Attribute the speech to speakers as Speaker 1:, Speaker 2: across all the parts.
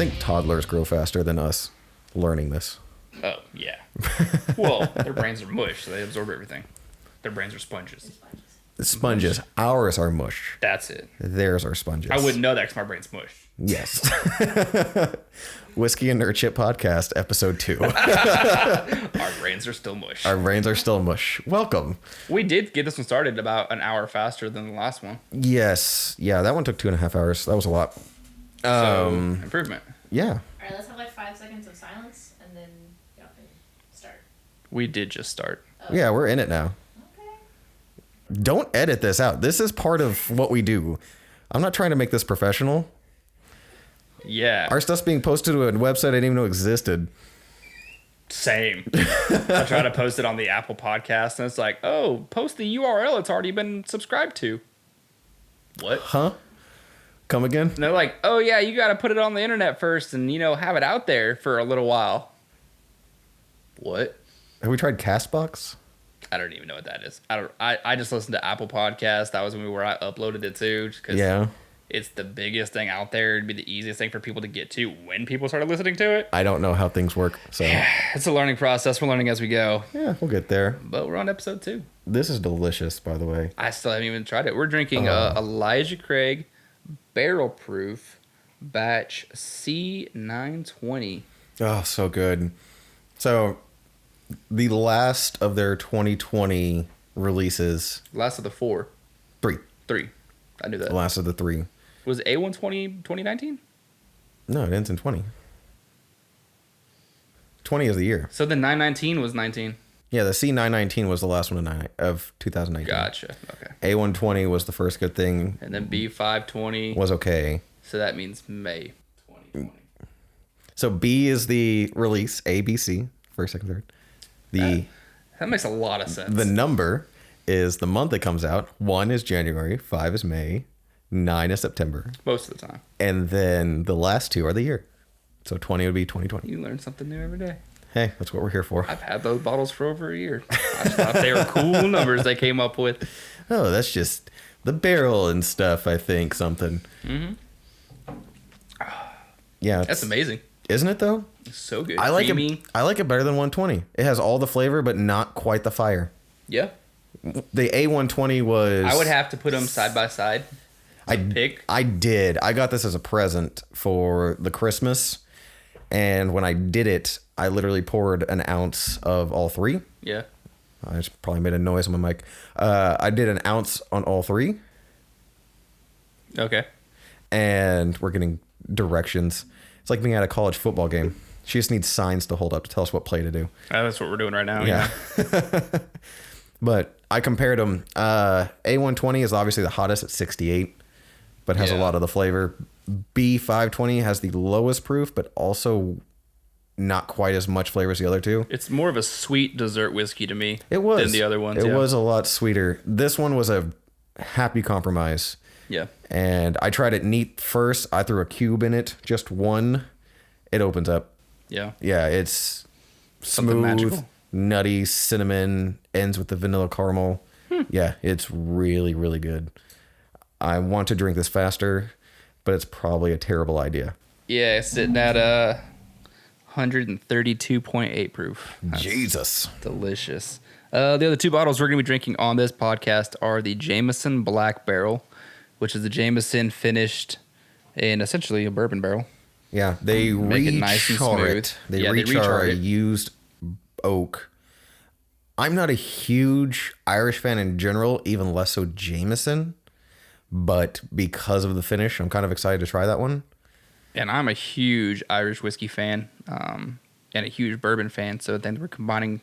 Speaker 1: think toddlers grow faster than us learning this.
Speaker 2: Oh, yeah. Well, their brains are mush, so they absorb everything. Their brains are sponges.
Speaker 1: Sponges. Ours are mush.
Speaker 2: That's it.
Speaker 1: Theirs are sponges.
Speaker 2: I wouldn't know that because my brain's mush.
Speaker 1: Yes. Whiskey and Nerd Chip Podcast, episode 2.
Speaker 2: Our brains are still mush.
Speaker 1: Our brains are still mush. Welcome.
Speaker 2: We did get this one started about an hour faster than the last one.
Speaker 1: Yes. Yeah, that one took 2.5 hours. That was a lot.
Speaker 2: So, improvement.
Speaker 1: Yeah.
Speaker 3: All right, let's have like 5 seconds of silence, and then y'all can start.
Speaker 2: We did just start.
Speaker 3: Oh.
Speaker 1: Yeah, we're in it now.
Speaker 3: Okay.
Speaker 1: Don't edit this out. This is part of what we do. I'm not trying to make this professional.
Speaker 2: Yeah.
Speaker 1: Our stuff's being posted to a website I didn't even know existed.
Speaker 2: Same. I try to post it on the Apple podcast, and it's like, oh, post the URL it's already been subscribed to. What?
Speaker 1: Huh? Come again?
Speaker 2: And they're like, oh, yeah, you got to put it on the internet first and, have it out there for a little while. What?
Speaker 1: Have we tried Castbox?
Speaker 2: I don't even know what that is. I just listened to Apple Podcast. That was where I uploaded it to. Because
Speaker 1: Yeah.
Speaker 2: it's the biggest thing out there. It'd be the easiest thing for people to get to when people started listening to it.
Speaker 1: I don't know how things work, so
Speaker 2: It's a learning process. We're learning as we go.
Speaker 1: yeah, we'll get there.
Speaker 2: But we're on episode 2.
Speaker 1: This is delicious, by the way.
Speaker 2: I still haven't even tried it. We're drinking Elijah Craig Barrel Proof Batch C920.
Speaker 1: Oh, so good. So, the last of their 2020 releases,
Speaker 2: Last of the 4.
Speaker 1: 3.
Speaker 2: 3. I knew that.
Speaker 1: The last of the 3.
Speaker 2: Was A120 2019?
Speaker 1: No, it ends in 20. 20 is the year.
Speaker 2: So the 919 was 19.
Speaker 1: Yeah, the C919 was the last one of 2019.
Speaker 2: Gotcha. Okay.
Speaker 1: A120 was the first good thing.
Speaker 2: And then B520.
Speaker 1: Was okay.
Speaker 2: So that means May 2020.
Speaker 1: So B is the release, A, B, C, first, second, third.
Speaker 2: That makes a lot of sense.
Speaker 1: The number is the month it comes out. 1 is January, 5 is May, 9 is September.
Speaker 2: Most of the time.
Speaker 1: And then the last 2 are the year. So 20 would be 2020.
Speaker 2: You learn something new every day.
Speaker 1: Hey, that's what we're here for.
Speaker 2: I've had those bottles for over a year. I just thought they were cool numbers they came up with.
Speaker 1: Oh, that's just the barrel and stuff, I think, something.
Speaker 2: Mm-hmm.
Speaker 1: Yeah.
Speaker 2: That's amazing.
Speaker 1: Isn't it, though?
Speaker 2: It's so good.
Speaker 1: I like
Speaker 2: Creamy.
Speaker 1: it. I like it better than 120. It has all the flavor, but not quite the fire.
Speaker 2: Yeah.
Speaker 1: The A120 was...
Speaker 2: I would have to put them side by side. Pick.
Speaker 1: I did. I got this as a present for the Christmas. And when I did it, I literally poured an ounce of all 3.
Speaker 2: Yeah.
Speaker 1: I just probably made a noise on my mic. I did an ounce on all 3.
Speaker 2: Okay.
Speaker 1: And we're getting directions. It's like being at a college football game. She just needs signs to hold up to tell us what play to do.
Speaker 2: That's what we're doing right now.
Speaker 1: Yeah. But I compared them. A120 is obviously the hottest at 68, but has a lot of the flavor. B520 has the lowest proof, but also not quite as much flavor as the other 2.
Speaker 2: It's more of a sweet dessert whiskey to me.
Speaker 1: It was.
Speaker 2: Than the other ones.
Speaker 1: It was a lot sweeter. This one was a happy compromise.
Speaker 2: Yeah.
Speaker 1: And I tried it neat first. I threw a cube in it, just 1. It opens up.
Speaker 2: Yeah.
Speaker 1: Yeah, it's
Speaker 2: Something
Speaker 1: smooth,
Speaker 2: magical.
Speaker 1: nutty, cinnamon, ends with the vanilla caramel. Yeah, it's really, really good. I want to drink this faster, but it's probably a terrible idea.
Speaker 2: Yeah, it's sitting at 132.8 proof. That's
Speaker 1: Jesus.
Speaker 2: delicious. The other 2 bottles we're going to be drinking on this podcast are the Jameson Black Barrel, which is the Jameson finished in essentially a bourbon barrel.
Speaker 1: Yeah, they
Speaker 2: Make it nice and
Speaker 1: rechar
Speaker 2: smooth.
Speaker 1: it. They
Speaker 2: Yeah, they
Speaker 1: rechar
Speaker 2: rechar
Speaker 1: a
Speaker 2: it.
Speaker 1: used oak. I'm not a huge Irish fan in general, even less so Jameson. But because of the finish, I'm kind of excited to try that one.
Speaker 2: And I'm a huge Irish whiskey fan and a huge bourbon fan. So then we're combining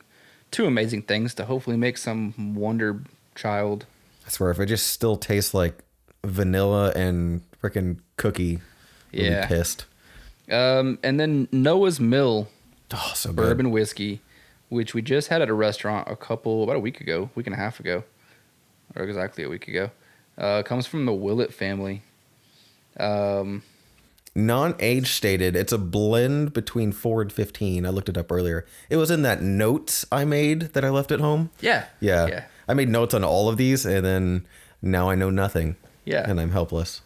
Speaker 2: 2 amazing things to hopefully make some wonder child.
Speaker 1: I swear, if it just still tastes like vanilla and freaking cookie, I'd be pissed.
Speaker 2: And then Noah's Mill
Speaker 1: Oh, so good.
Speaker 2: bourbon whiskey, which we just had at a restaurant about a week ago, week and a half ago, or exactly a week ago. Comes from the Willett family.
Speaker 1: Non-age stated. It's a blend between 4 and 15. I looked it up earlier. It was in that notes I made that I left at home.
Speaker 2: Yeah.
Speaker 1: Yeah. I made notes on all of these, and then now I know nothing.
Speaker 2: Yeah.
Speaker 1: And I'm helpless.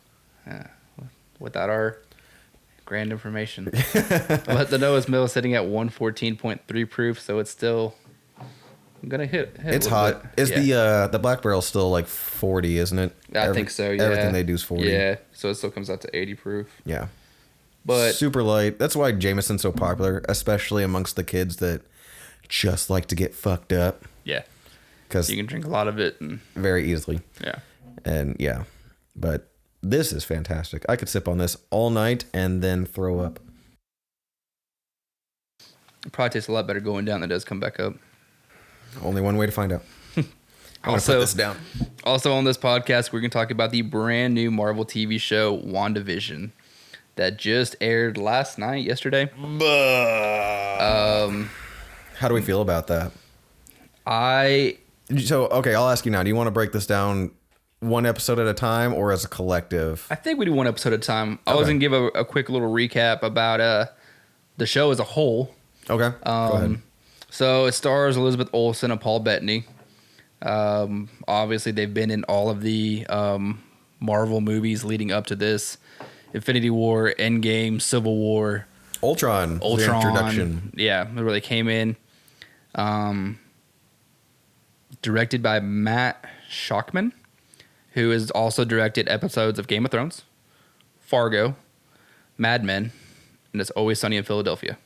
Speaker 2: Without our grand information. Let the Noah's Mill is sitting at 114.3 proof, so it's still gonna hit
Speaker 1: It's
Speaker 2: a
Speaker 1: hot.
Speaker 2: bit.
Speaker 1: Is the Black Barrel still like 40, isn't it?
Speaker 2: I think so, yeah.
Speaker 1: Everything they do is 40.
Speaker 2: Yeah, so it still comes out to 80 proof.
Speaker 1: Yeah.
Speaker 2: But
Speaker 1: super light. That's why Jameson's so popular, especially amongst the kids that just like to get fucked up.
Speaker 2: yeah,
Speaker 1: Because
Speaker 2: you can drink a lot of it, and
Speaker 1: very easily.
Speaker 2: yeah.
Speaker 1: And yeah, but this is fantastic. I could sip on this all night and then throw up.
Speaker 2: It probably tastes a lot better going down than it does come back up.
Speaker 1: Only one way to find out. I'm going to put this down.
Speaker 2: Also on this podcast, we're going to talk about the brand new Marvel TV show, WandaVision, that just aired yesterday.
Speaker 1: How do we feel about that? Okay, I'll ask you now. Do you want to break this down one episode at a time or as a collective?
Speaker 2: I think we do one episode at a time. I was going to give a quick little recap about the show as a whole.
Speaker 1: Okay, go ahead.
Speaker 2: So it stars Elizabeth Olsen and Paul Bettany. Obviously, they've been in all of the Marvel movies leading up to this. Infinity War, Endgame, Civil War.
Speaker 1: Ultron. The introduction.
Speaker 2: Yeah, where they came in. Directed by Matt Shockman, who has also directed episodes of Game of Thrones, Fargo, Mad Men, and It's Always Sunny in Philadelphia.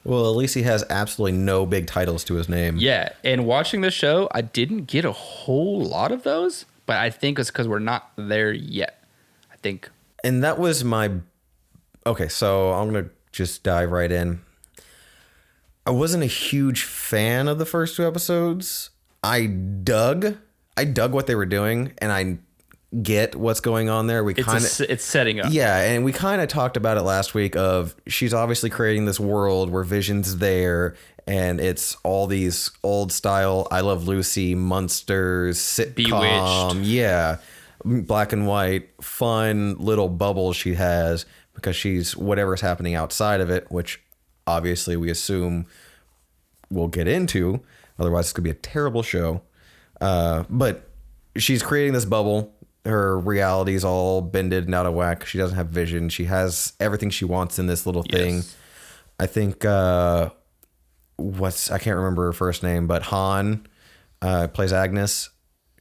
Speaker 1: Well, at least he has absolutely no big titles to his name.
Speaker 2: Yeah, and watching this show, I didn't get a whole lot of those, but I think it's because we're not there yet. I think.
Speaker 1: And that was my... Okay, so I'm going to just dive right in. I wasn't a huge fan of the first two episodes. I dug what they were doing, and I get what's going on there.
Speaker 2: It's setting up.
Speaker 1: Yeah, and we kind of talked about it last week of she's obviously creating this world where Vision's there, and it's all these old style I Love Lucy, Munsters, sitcom.
Speaker 2: Bewitched.
Speaker 1: Yeah, black and white, fun little bubble she has because she's whatever's happening outside of it, which obviously we assume we'll get into. Otherwise, it's going to be a terrible show. But she's creating this bubble. Her reality's all bended and out of whack. She doesn't have vision. She has everything she wants in this little thing.
Speaker 2: Yes.
Speaker 1: I think, I can't remember her first name, but Han plays Agnes.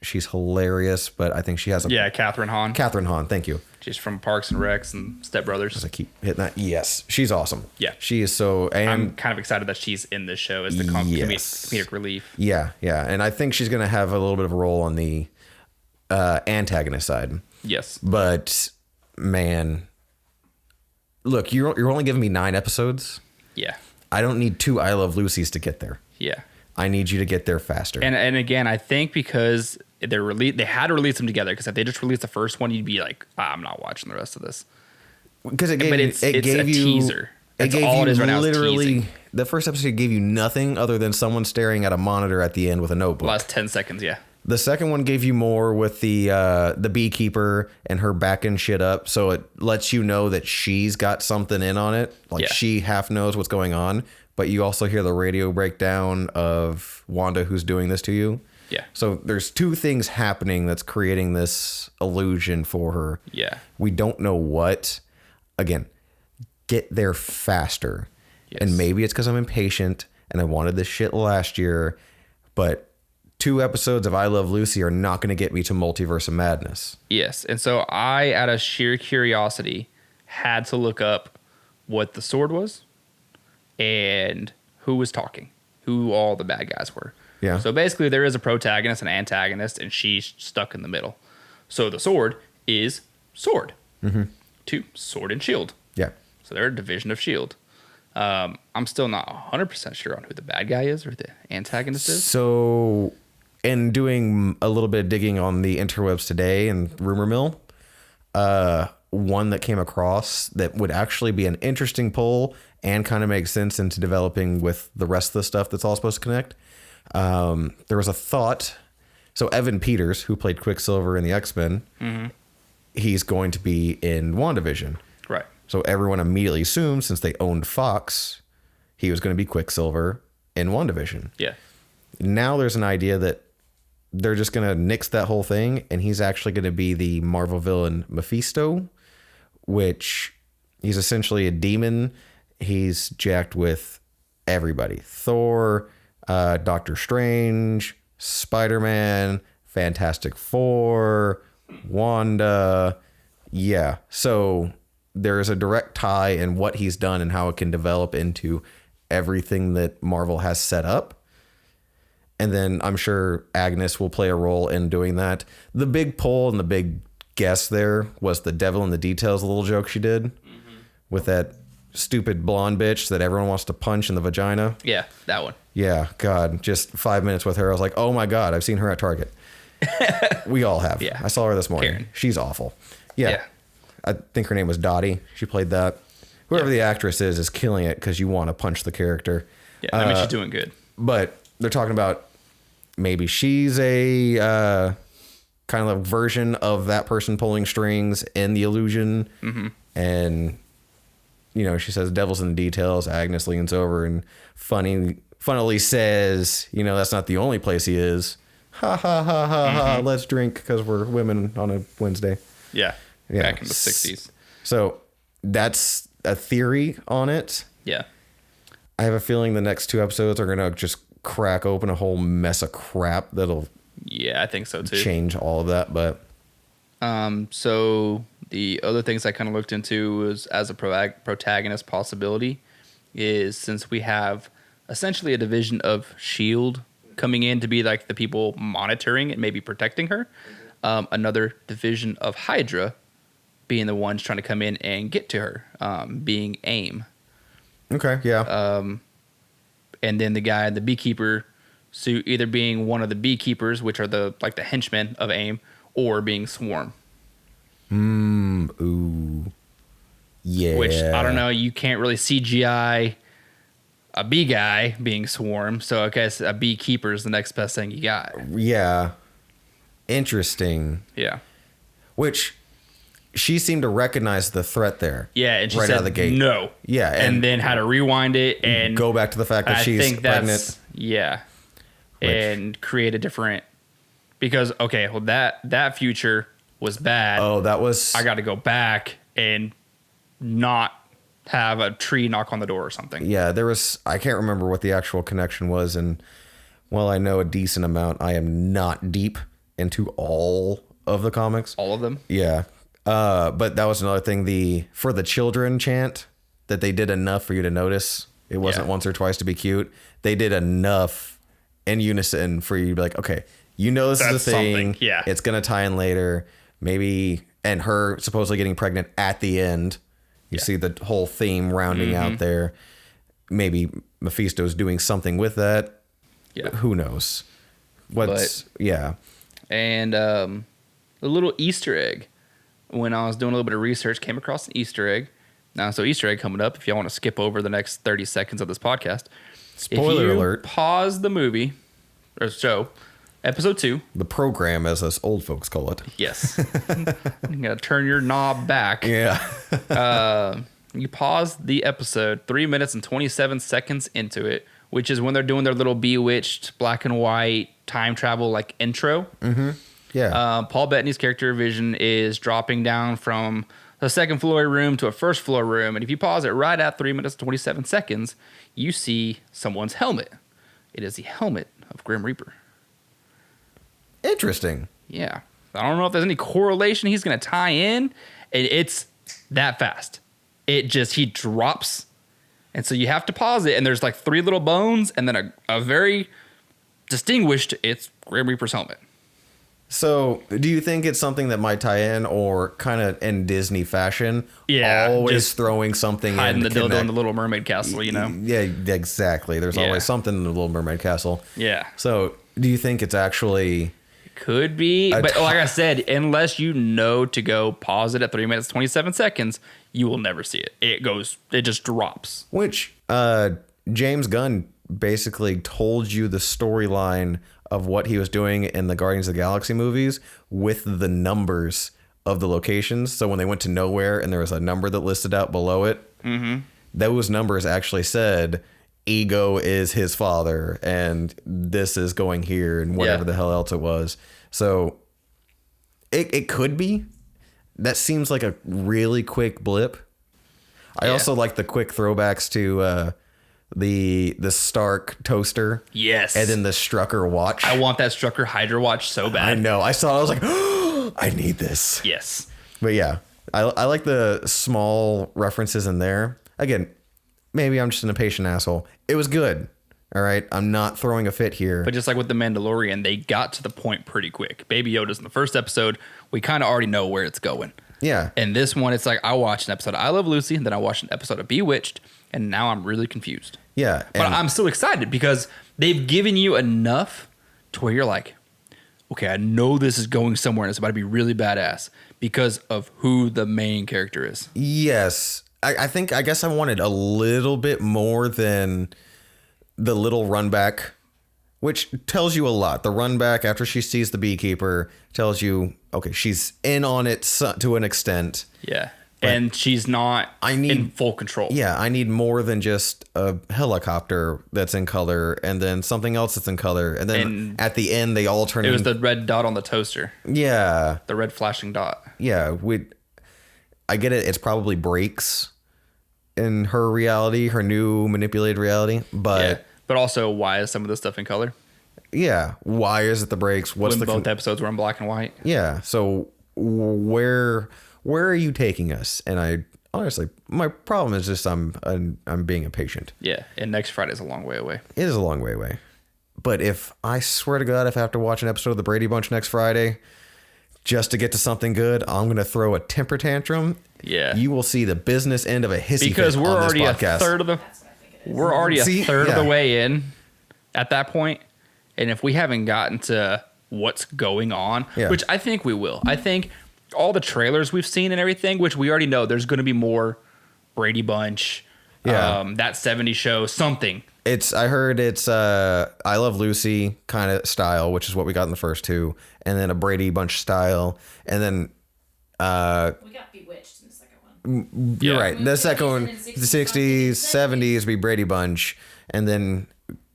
Speaker 1: She's hilarious, but I think she has
Speaker 2: Catherine Hahn.
Speaker 1: Catherine Hahn, thank you.
Speaker 2: She's from Parks and Recs and Step Brothers.
Speaker 1: I keep hitting that. Yes, she's awesome.
Speaker 2: Yeah.
Speaker 1: She is so... And
Speaker 2: I'm kind of excited that she's in this show as the comedic relief.
Speaker 1: Yeah. And I think she's going to have a little bit of a role on the antagonist side.
Speaker 2: Yes.
Speaker 1: But, man, look, you're only giving me 9 episodes.
Speaker 2: Yeah.
Speaker 1: I don't need 2 I Love Lucy's to get there.
Speaker 2: Yeah.
Speaker 1: I need you to get there faster.
Speaker 2: And again, I think because they had to release them together, because if they just released the first one, you'd be like, I'm not watching the rest of this.
Speaker 1: Because it gave
Speaker 2: a teaser. That's all it is right now.
Speaker 1: Literally, the first episode gave you nothing other than someone staring at a monitor at the end with a notebook.
Speaker 2: Last 10 seconds, yeah.
Speaker 1: The second one gave you more with the beekeeper and her backing shit up, so it lets you know that she's got something in on it. She half knows what's going on, but you also hear the radio breakdown of Wanda who's doing this to you.
Speaker 2: Yeah.
Speaker 1: So there's 2 things happening that's creating this illusion for her.
Speaker 2: Yeah.
Speaker 1: We don't know what. Again, get there faster.
Speaker 2: Yes.
Speaker 1: And maybe it's because I'm impatient and I wanted this shit last year, but 2 episodes of I Love Lucy are not going to get me to Multiverse of Madness.
Speaker 2: Yes. And so I, out of sheer curiosity, had to look up what the sword was and who was talking, who all the bad guys were.
Speaker 1: Yeah.
Speaker 2: So basically, there is a protagonist and antagonist, and she's stuck in the middle. So the sword is sword. Mm-hmm. 2, sword and shield.
Speaker 1: Yeah.
Speaker 2: So they're a division of shield. I'm still not 100% sure on who the bad guy is or who the antagonist is.
Speaker 1: So, in doing a little bit of digging on the interwebs today and rumor mill, one that came across that would actually be an interesting pull and kind of make sense into developing with the rest of the stuff that's all supposed to connect. There was a thought. So Evan Peters, who played Quicksilver in the X-Men, he's going to be in WandaVision.
Speaker 2: Right.
Speaker 1: So everyone immediately assumed, since they owned Fox, he was going to be Quicksilver in WandaVision.
Speaker 2: Yeah.
Speaker 1: Now there's an idea that they're just going to nix that whole thing, and he's actually going to be the Marvel villain Mephisto, which He's essentially a demon. He's jacked with everybody. Thor, Doctor Strange, Spider-Man, Fantastic Four, Wanda. Yeah. So there's a direct tie in what he's done and how it can develop into everything that Marvel has set up. And then I'm sure Agnes will play a role in doing that. The big pull and the big guess there was the devil in the details, little joke she did with that stupid blonde bitch that everyone wants to punch in the vagina.
Speaker 2: Yeah, that one.
Speaker 1: Yeah, God, just 5 minutes with her. I was like, oh my God, I've seen her at Target. We all have.
Speaker 2: Yeah.
Speaker 1: I saw her this morning.
Speaker 2: Karen.
Speaker 1: She's awful. Yeah.
Speaker 2: Yeah.
Speaker 1: I think her name was Dottie. She played that. Whoever the actress is killing it because you want to punch the character.
Speaker 2: Yeah, I mean, she's doing good.
Speaker 1: But they're talking about maybe she's a kind of a version of that person pulling strings in the illusion. And, you know, she says devil's in the details. Agnes leans over and funnily says, you know, that's not the only place he is. Ha ha ha ha ha. Let's drink because we're women on a Wednesday.
Speaker 2: Yeah.
Speaker 1: Yeah.
Speaker 2: Back in the 60s.
Speaker 1: So that's a theory on it.
Speaker 2: Yeah.
Speaker 1: I have a feeling the next 2 episodes are going to just crack open a whole mess of crap that'll
Speaker 2: Yeah, I think so too.
Speaker 1: change all of that. But
Speaker 2: So the other things I kind of looked into was as a protagonist possibility is since we have essentially a division of S.H.I.E.L.D. coming in to be like the people monitoring and maybe protecting her. Another division of Hydra being the ones trying to come in and get to her, being AIM.
Speaker 1: okay, yeah.
Speaker 2: And then the guy in the beekeeper suit either being one of the beekeepers, which are the henchmen of AIM, or being Swarm.
Speaker 1: Ooh. Yeah.
Speaker 2: Which, I don't know, you can't really CGI a bee guy being Swarm, so I guess a beekeeper is the next best thing you got.
Speaker 1: Yeah. Interesting.
Speaker 2: Yeah.
Speaker 1: Which she seemed to recognize the threat there.
Speaker 2: Yeah, and she
Speaker 1: right
Speaker 2: said
Speaker 1: out of the gate.
Speaker 2: no.
Speaker 1: Yeah,
Speaker 2: and then had to rewind it and
Speaker 1: go back to the fact that
Speaker 2: I
Speaker 1: she's
Speaker 2: think
Speaker 1: pregnant.
Speaker 2: that's and create a different because well that future was bad.
Speaker 1: Oh, that was
Speaker 2: I got to go back and not have a tree knock on the door or something.
Speaker 1: Yeah, there was I can't remember what the actual connection was, and while I know a decent amount, I am not deep into all of the comics.
Speaker 2: All of them?
Speaker 1: Yeah. But that was another thing, for the children chant, that they did enough for you to notice. It wasn't once or twice to be cute. They did enough in unison for you to be like, okay, you know this is a thing.
Speaker 2: Something. Yeah.
Speaker 1: It's going to tie in later. Maybe, and her supposedly getting pregnant at the end. You see the whole theme rounding out there. Maybe Mephisto's doing something with that.
Speaker 2: Yeah.
Speaker 1: Who knows? Yeah.
Speaker 2: And a little Easter egg. When I was doing a little bit of research, came across an Easter egg. Now, so Easter egg coming up. If y'all want to skip over the next 30 seconds of this podcast.
Speaker 1: Spoiler
Speaker 2: if you
Speaker 1: alert.
Speaker 2: Pause the movie or show, episode 2.
Speaker 1: The program, as us old folks call it.
Speaker 2: Yes. You got to turn your knob back.
Speaker 1: Yeah.
Speaker 2: You pause the episode 3 minutes and 27 seconds into it, which is when they're doing their little Bewitched black and white time travel like intro.
Speaker 1: Yeah.
Speaker 2: Paul Bettany's character Vision is dropping down from the second floor room to a first floor room. And if you pause it right at 3 minutes, 27 seconds, you see someone's helmet. It is the helmet of Grim Reaper.
Speaker 1: Interesting.
Speaker 2: Yeah. I don't know if there's any correlation he's going to tie in. It's that fast. He drops. And so you have to pause it. And there's like 3 little bones and then a very distinguished, it's Grim Reaper's helmet.
Speaker 1: So, do you think it's something that might tie in, or kind of in Disney fashion?
Speaker 2: Yeah,
Speaker 1: always
Speaker 2: just
Speaker 1: throwing something in
Speaker 2: hiding
Speaker 1: to
Speaker 2: the dildo
Speaker 1: connect.
Speaker 2: in the Little Mermaid castle, you know?
Speaker 1: Yeah, exactly. There's always something in the Little Mermaid castle.
Speaker 2: Yeah.
Speaker 1: So, do you think it's actually
Speaker 2: Could be, but like I said, unless you know to go pause it at 3 minutes 27 seconds, you will never see it. It just drops.
Speaker 1: which James Gunn basically told you the storyline of what he was doing in the Guardians of the Galaxy movies with the numbers of the locations. So when they went to nowhere and there was a number that listed out below it, those numbers actually said Ego is his father and this is going here and whatever the hell else it was. So it could be. That seems like a really quick blip. I also like the quick throwbacks to the Stark toaster.
Speaker 2: Yes.
Speaker 1: And then the Strucker watch.
Speaker 2: I want that Strucker Hydra watch so bad.
Speaker 1: I know. I saw it. I was like, oh, I need this.
Speaker 2: Yes.
Speaker 1: But yeah, I like the small references in there. Again, maybe I'm just an impatient asshole. It was good. All right. I'm not throwing a fit here.
Speaker 2: But just like with The Mandalorian, they got to the point pretty quick. Baby Yoda's in the first episode. We kind of already know where it's going.
Speaker 1: Yeah.
Speaker 2: And this one, it's like I watched an episode of I Love Lucy, and then I watched an episode of Bewitched, and now I'm really confused.
Speaker 1: Yeah.
Speaker 2: But I'm still excited because they've given you enough to where you're like, okay, I know this is going somewhere and it's about to be really badass because of who the main character is.
Speaker 1: Yes. I guess I wanted a little bit more than the little run back, which tells you a lot. The run back after she sees the beekeeper tells you, okay, she's in on it to an extent.
Speaker 2: Yeah. And she's not in full control.
Speaker 1: Yeah, I need more than just a helicopter that's in color and then something else that's in color. And then at the end, they all turn
Speaker 2: It was the red dot on the toaster.
Speaker 1: Yeah.
Speaker 2: The red flashing dot.
Speaker 1: Yeah. I get it. It's probably breaks in her reality, her new manipulated reality. But
Speaker 2: Yeah. But also, why is some of this stuff in color?
Speaker 1: Yeah. Why is it the breaks? What's
Speaker 2: when
Speaker 1: the
Speaker 2: both episodes were in black and white?
Speaker 1: Yeah. So where are you taking us? And I honestly, my problem is just I'm being impatient.
Speaker 2: Yeah. And next Friday is a long way away.
Speaker 1: It is a long way away. But if I swear to God, if I have to watch an episode of the Brady Bunch next Friday just to get to something good, I'm going to throw a temper tantrum.
Speaker 2: Yeah.
Speaker 1: You will see the business end of a hissy
Speaker 2: because
Speaker 1: fit
Speaker 2: we're
Speaker 1: on this
Speaker 2: already
Speaker 1: podcast.
Speaker 2: a third of the we're already a third of the way in at that point. And if we haven't gotten to what's going on, which I think we will. I think all the trailers we've seen and everything, which we already know there's going to be more Brady Bunch, that 70s show, something.
Speaker 1: I heard it's I Love Lucy kind of style, which is what we got in the first two, and then a Brady Bunch style, and then
Speaker 3: we got Bewitched in the second one.
Speaker 1: You're right. The second one, the 60s, 70s be Brady Bunch, and then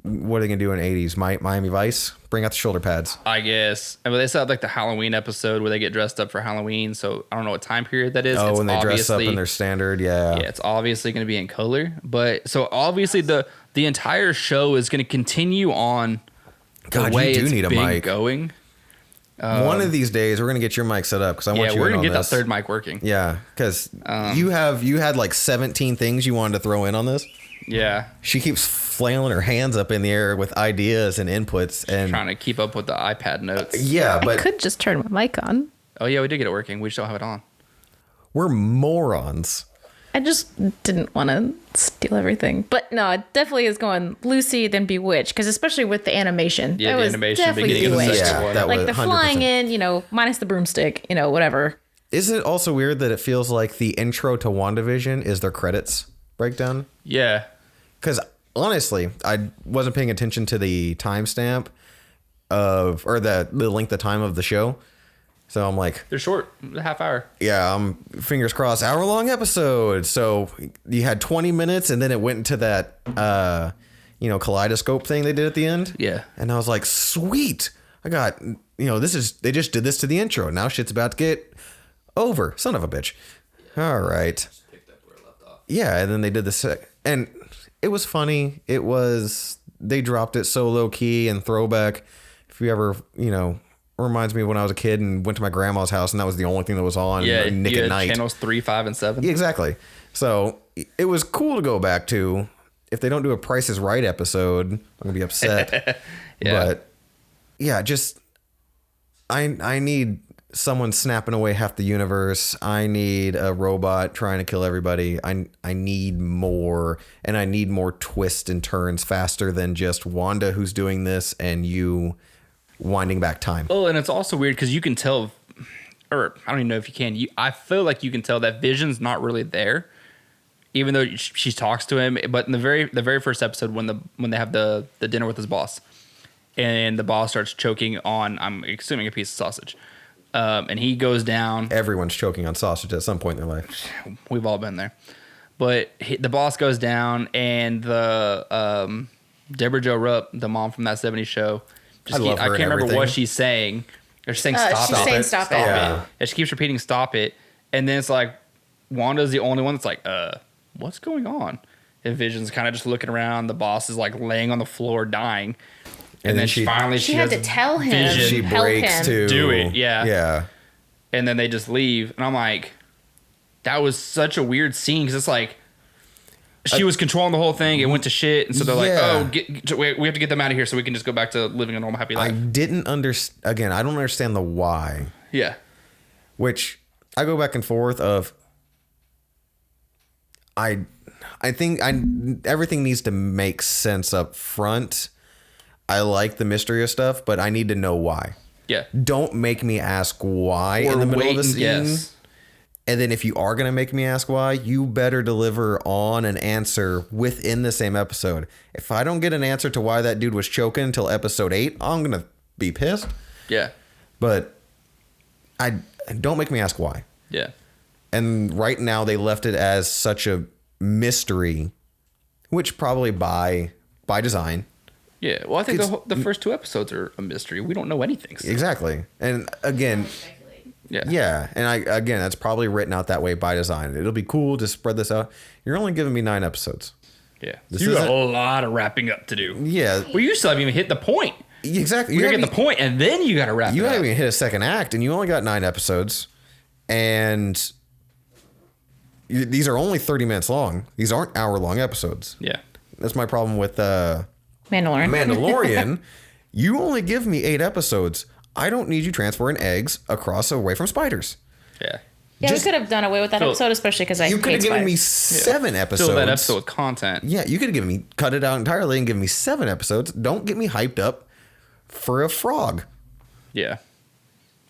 Speaker 1: what are they gonna do in 80s? Miami Vice? Bring out the shoulder pads.
Speaker 2: I guess. And they said like the Halloween episode where they get dressed up for Halloween. So I don't know what time period that is.
Speaker 1: Oh, when they dress up in their standard, yeah.
Speaker 2: Yeah, it's obviously going to be in color. But so obviously the entire show is going to continue on the way it's been going.
Speaker 1: One of these days, we're gonna get your mic set up because I want you.
Speaker 2: Yeah, we're gonna get
Speaker 1: this.
Speaker 2: that third mic working.
Speaker 1: Yeah, because you had like 17 things you wanted to throw in on this.
Speaker 2: Yeah,
Speaker 1: she keeps flailing her hands up in the air with ideas and inputs and
Speaker 2: trying to keep up with the iPad notes.
Speaker 1: Yeah, but
Speaker 4: I could just turn my mic on.
Speaker 2: Oh yeah, we did get it working. We just don't have it on.
Speaker 1: We're morons.
Speaker 4: I just didn't want to steal everything. But no, it definitely is going Lucy, then Bewitched. Because especially with the animation.
Speaker 2: Yeah,
Speaker 4: that
Speaker 2: the
Speaker 4: was
Speaker 2: animation
Speaker 4: definitely
Speaker 2: beginning of the
Speaker 4: Bewitched.
Speaker 2: second one.
Speaker 1: That
Speaker 4: like
Speaker 1: was
Speaker 4: the
Speaker 1: 100%.
Speaker 4: flying in, minus the broomstick, whatever.
Speaker 1: Isn't it also weird that it feels like the intro to WandaVision is their credits breakdown?
Speaker 2: Yeah.
Speaker 1: Because honestly, I wasn't paying attention to the timestamp or the length of time of the show. So I'm like,
Speaker 2: they're short, a half hour.
Speaker 1: Yeah, fingers crossed, hour-long episode. So you had 20 minutes, and then it went into that, kaleidoscope thing they did at the end.
Speaker 2: Yeah.
Speaker 1: And I was like, sweet. I got, they just did this to the intro. Now shit's about to get over. Son of a bitch. All right. Yeah, and then they did this, and it was funny. They dropped it so low-key and throwback. If you ever, reminds me of when I was a kid and went to my grandma's house and that was the only thing that was on.
Speaker 2: Yeah,
Speaker 1: Nick at Night.
Speaker 2: Channels 3, 5, and 7.
Speaker 1: Yeah, exactly. So it was cool to go back to. If they don't do a Price is Right episode, I'm gonna be upset.
Speaker 2: Yeah.
Speaker 1: But yeah, just I need someone snapping away half the universe. I need a robot trying to kill everybody. I need more, and I need more twists and turns faster than just Wanda who's doing this and you winding back time.
Speaker 2: Oh, and it's also weird because you can tell, or I don't even know if you can. I feel like you can tell that Vision's not really there, even though she talks to him. But in the very first episode, when they have the dinner with his boss, and the boss starts choking on, I'm assuming, a piece of sausage, and he goes down.
Speaker 1: Everyone's choking on sausage at some point in their life.
Speaker 2: We've all been there, but the boss goes down, and the Deborah Jo Rupp, the mom from that '70s show. I can't remember what she's saying. She's saying stop it.
Speaker 4: She's saying stop it.
Speaker 1: Yeah.
Speaker 2: And she keeps repeating stop it. And then it's like Wanda's the only one that's like, what's going on? And Vision's kind of just looking around. The boss is like laying on the floor dying. And then she finally
Speaker 4: she had to tell him.
Speaker 2: Vision.
Speaker 1: She
Speaker 4: help
Speaker 1: breaks
Speaker 4: him.
Speaker 1: to
Speaker 2: Do it, yeah.
Speaker 1: Yeah.
Speaker 2: And then they just leave. And I'm like, that was such a weird scene because it's like she was controlling the whole thing. It went to shit. And so they're like, oh, we have to get them out of here so we can just go back to living a normal, happy life.
Speaker 1: I didn't understand. Again, I don't understand the why.
Speaker 2: Yeah.
Speaker 1: Which I go back and forth of. I think everything needs to make sense up front. I like the mystery of stuff, but I need to know why.
Speaker 2: Yeah.
Speaker 1: Don't make me ask why in the middle of the scene. And then if you are going to make me ask why, you better deliver on an answer within the same episode. If I don't get an answer to why that dude was choking until episode 8, I'm going to be pissed.
Speaker 2: Yeah.
Speaker 1: But I don't make me ask why.
Speaker 2: Yeah.
Speaker 1: And right now they left it as such a mystery, which probably by design.
Speaker 2: Yeah. Well, I think the first 2 episodes are a mystery. We don't know anything. So.
Speaker 1: Exactly. And again, yeah. And again, that's probably written out that way by design. It'll be cool to spread this out. You're only giving me 9 episodes.
Speaker 2: Yeah.
Speaker 1: This
Speaker 2: you got
Speaker 1: isn't-
Speaker 2: a lot of wrapping up to do.
Speaker 1: Yeah.
Speaker 2: Well, you still haven't even hit the point.
Speaker 1: Exactly.
Speaker 2: You gotta get the point, and then you gotta wrap it up.
Speaker 1: You haven't even hit a second act, and you only got 9 episodes. And these are only 30 minutes long. These aren't hour-long episodes.
Speaker 2: Yeah.
Speaker 1: That's my problem with
Speaker 4: Mandalorian.
Speaker 1: You only give me 8 episodes. I don't need you transferring eggs away from spiders.
Speaker 2: Yeah.
Speaker 4: Yeah, we could have done away with that episode, especially because
Speaker 1: You could have given me 7 episodes.
Speaker 2: Fill that episode with content.
Speaker 1: Yeah, you could have given me, cut it out entirely and give me 7 episodes. Don't get me hyped up for a frog.
Speaker 2: Yeah.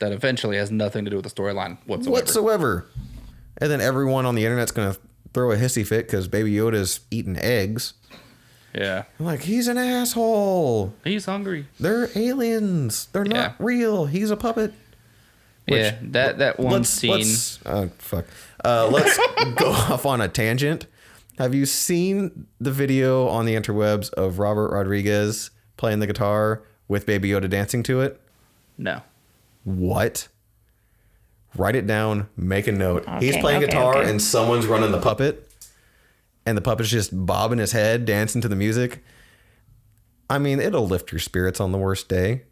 Speaker 2: That eventually has nothing to do with the storyline
Speaker 1: Whatsoever. And then everyone on the internet's going to throw a hissy fit because Baby Yoda's eating eggs.
Speaker 2: Yeah.
Speaker 1: I'm like, he's an asshole.
Speaker 2: He's hungry.
Speaker 1: They're aliens. They're not real. He's a puppet.
Speaker 2: Yeah, that one scene.
Speaker 1: Let's go off on a tangent. Have you seen the video on the interwebs of Robert Rodriguez playing the guitar with Baby Yoda dancing to it?
Speaker 2: No.
Speaker 1: What? Write it down. Make a note.
Speaker 4: Okay,
Speaker 1: He's playing guitar
Speaker 4: okay.
Speaker 1: and someone's running the puppet. And the puppet's just bobbing his head, dancing to the music. I mean, it'll lift your spirits on the worst day.